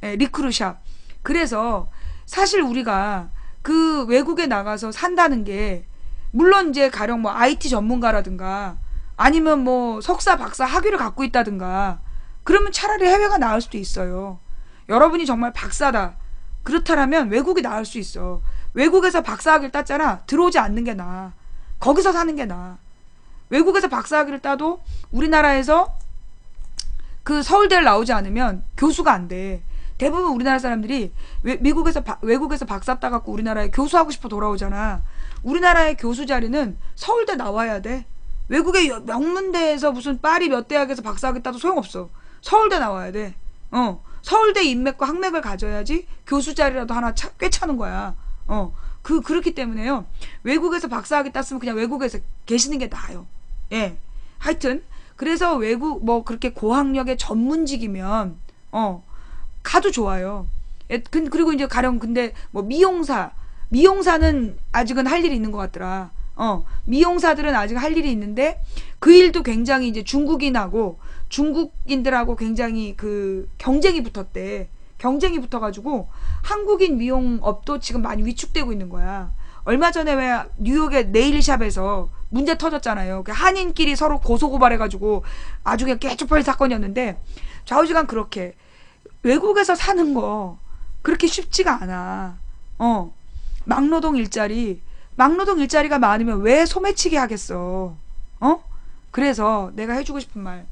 리크루샵. 그래서 사실 우리가 그 외국에 나가서 산다는 게, 물론 이제 가령 뭐 IT 전문가라든가 아니면 뭐 석사 박사 학위를 갖고 있다든가, 그러면 차라리 해외가 나을 수도 있어요. 여러분이 정말 박사다, 그렇다면 외국이 나을 수 있어. 외국에서 박사학위를 땄잖아. 들어오지 않는 게 나아. 거기서 사는 게 나아. 외국에서 박사학위를 따도 우리나라에서 그 서울대를 나오지 않으면 교수가 안 돼. 대부분 우리나라 사람들이 외국에서 박사 따갖고 우리나라에 교수하고 싶어 돌아오잖아. 우리나라의 교수 자리는 서울대 나와야 돼. 외국의 명문대에서 무슨 파리 몇 대학에서 박사학위 따도 소용없어. 서울대 나와야 돼. 서울대 인맥과 학맥을 가져야지 교수 자리라도 하나 꽤 차는 거야. 그렇기 때문에요. 외국에서 박사학위 땄으면 그냥 외국에서 계시는 게 나아요. 예. 하여튼, 그래서 외국, 뭐, 그렇게 고학력의 전문직이면, 가도 좋아요. 예, 그리고 이제 가령, 근데, 뭐, 미용사는 아직은 할 일이 있는 것 같더라. 미용사들은 아직 할 일이 있는데, 그 일도 굉장히 이제 중국인들하고 굉장히 그 경쟁이 붙었대. 경쟁이 붙어가지고 한국인 미용업도 지금 많이 위축되고 있는 거야. 얼마 전에 왜 뉴욕의 네일샵에서 문제 터졌잖아요. 한인끼리 서로 고소고발해가지고 아주 그냥 깨쪽팔린 사건이었는데, 좌우지간 그렇게 외국에서 사는 거 그렇게 쉽지가 않아. 막노동 일자리가 많으면 왜 소매치기 하겠어? 그래서 내가 해주고 싶은 말,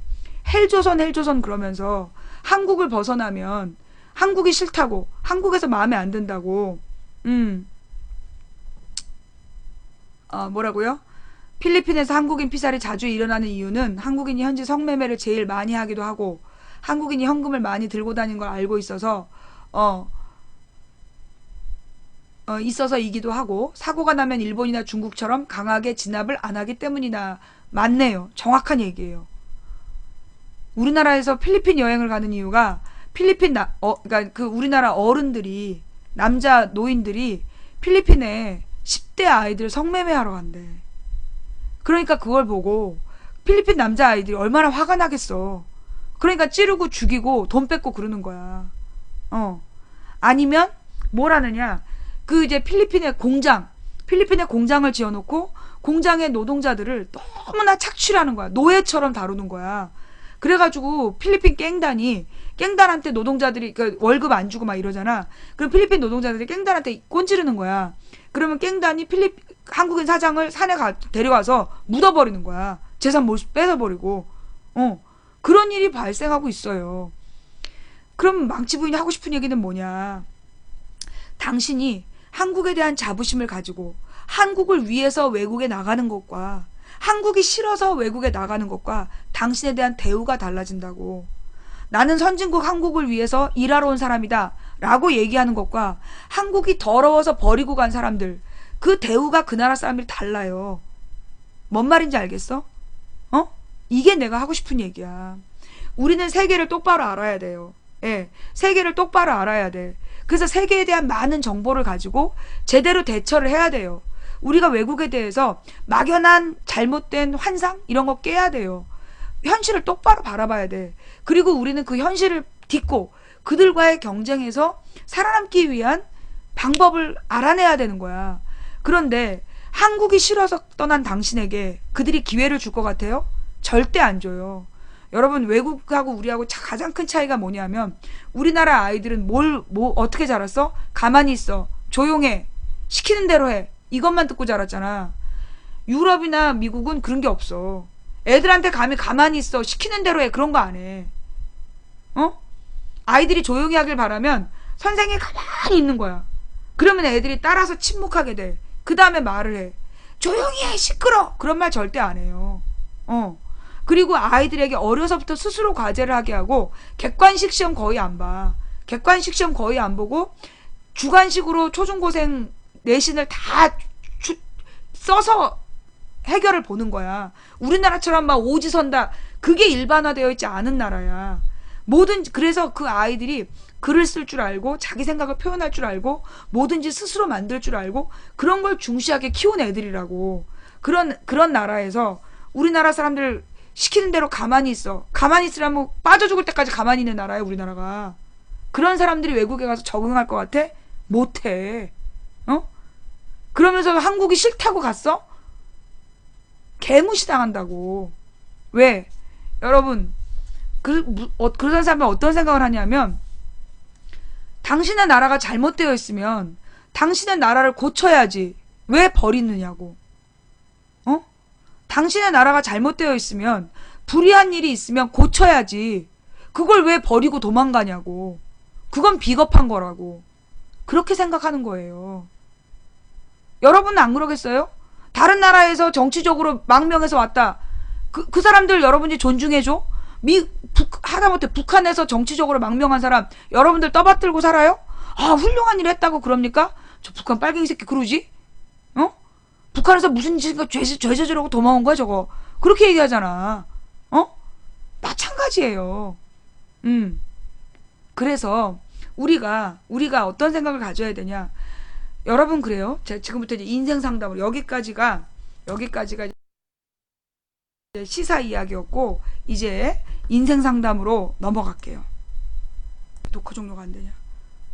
헬조선 그러면서 한국을 벗어나면 한국이 싫다고, 한국에서 마음에 안 든다고. 뭐라고요? 필리핀에서 한국인 피살이 자주 일어나는 이유는 한국인이 현지 성매매를 제일 많이 하기도 하고, 한국인이 현금을 많이 들고 다니는 걸 알고 있어서이기도 하고, 사고가 나면 일본이나 중국처럼 강하게 진압을 안 하기 때문이다. 맞네요. 정확한 얘기예요. 우리나라에서 필리핀 여행을 가는 이유가, 그러니까 그 우리나라 어른들이, 남자 노인들이 필리핀에 10대 아이들 성매매하러 간대. 그러니까 그걸 보고 필리핀 남자 아이들이 얼마나 화가 나겠어. 그러니까 찌르고 죽이고 돈 뺏고 그러는 거야. 아니면 뭘 하느냐, 그 이제 필리핀에 공장을 지어놓고 공장의 노동자들을 너무나 착취하는 거야. 노예처럼 다루는 거야. 그래가지고 필리핀 깽단한테 노동자들이 그 월급 안 주고 막 이러잖아. 그럼 필리핀 노동자들이 깽단한테 꼰지르는 거야. 그러면 깽단이 한국인 사장을 산에 데려가서 묻어버리는 거야. 재산 뺏어버리고. 그런 일이 발생하고 있어요. 그럼 망치 부인이 하고 싶은 얘기는 뭐냐? 당신이 한국에 대한 자부심을 가지고 한국을 위해서 외국에 나가는 것과 한국이 싫어서 외국에 나가는 것과 당신에 대한 대우가 달라진다고. 나는 선진국 한국을 위해서 일하러 온 사람이다 라고 얘기하는 것과 한국이 더러워서 버리고 간 사람들, 그 대우가 그 나라 사람들이 달라요. 뭔 말인지 알겠어? 이게 내가 하고 싶은 얘기야. 우리는 세계를 똑바로 알아야 돼요. 예, 세계를 똑바로 알아야 돼. 그래서 세계에 대한 많은 정보를 가지고 제대로 대처를 해야 돼요. 우리가 외국에 대해서 막연한 잘못된 환상 이런 거 깨야 돼요. 현실을 똑바로 바라봐야 돼. 그리고 우리는 그 현실을 딛고 그들과의 경쟁에서 살아남기 위한 방법을 알아내야 되는 거야. 그런데 한국이 싫어서 떠난 당신에게 그들이 기회를 줄 것 같아요? 절대 안 줘요. 여러분, 외국하고 우리하고 가장 큰 차이가 뭐냐면 우리나라 아이들은 어떻게 자랐어? 가만히 있어. 조용해. 시키는 대로 해. 이것만 듣고 자랐잖아. 유럽이나 미국은 그런 게 없어. 애들한테 감히 가만히 있어. 시키는 대로 해. 그런 거 안 해. 어? 아이들이 조용히 하길 바라면 선생님이 가만히 있는 거야. 그러면 애들이 따라서 침묵하게 돼. 그 다음에 말을 해. 조용히 해. 시끄러. 그런 말 절대 안 해요. 그리고 아이들에게 어려서부터 스스로 과제를 하게 하고 객관식 시험 거의 안 봐. 객관식 시험 거의 안 보고 주관식으로 초중고생 내신을 다 써서 해결을 보는 거야. 우리나라처럼 막 오지선다. 그게 일반화되어 있지 않은 나라야. 그래서 그 아이들이 글을 쓸 줄 알고 자기 생각을 표현할 줄 알고 뭐든지 스스로 만들 줄 알고 그런 걸 중시하게 키운 애들이라고. 그런 나라에서 우리나라 사람들 시키는 대로 가만히 있어. 가만히 있으라면 빠져 죽을 때까지 가만히 있는 나라야, 우리나라가. 그런 사람들이 외국에 가서 적응할 것 같아? 못해. 그러면서 한국이 싫다고 갔어? 개무시 당한다고. 왜? 여러분, 그런 사람은 어떤 생각을 하냐면, 당신의 나라가 잘못되어 있으면 당신의 나라를 고쳐야지. 왜 버리느냐고. 당신의 나라가 잘못되어 있으면 불의한 일이 있으면 고쳐야지. 그걸 왜 버리고 도망가냐고. 그건 비겁한 거라고. 그렇게 생각하는 거예요. 여러분은 안 그러겠어요? 다른 나라에서 정치적으로 망명해서 왔다. 그 사람들 여러분이 존중해줘? 하다못해 북한에서 정치적으로 망명한 사람 여러분들 떠받들고 살아요? 아, 훌륭한 일 했다고 그럽니까? 저 북한 빨갱이 새끼 그러지? 북한에서 무슨 죄 저지르고 도망온 거야 저거. 그렇게 얘기하잖아. 마찬가지예요. 그래서 우리가 어떤 생각을 가져야 되냐. 여러분, 그래요. 제가 지금부터 이제 인생 상담으로 여기까지가 이제 시사 이야기였고 이제 인생 상담으로 넘어갈게요. 녹화 종료가 안 되냐.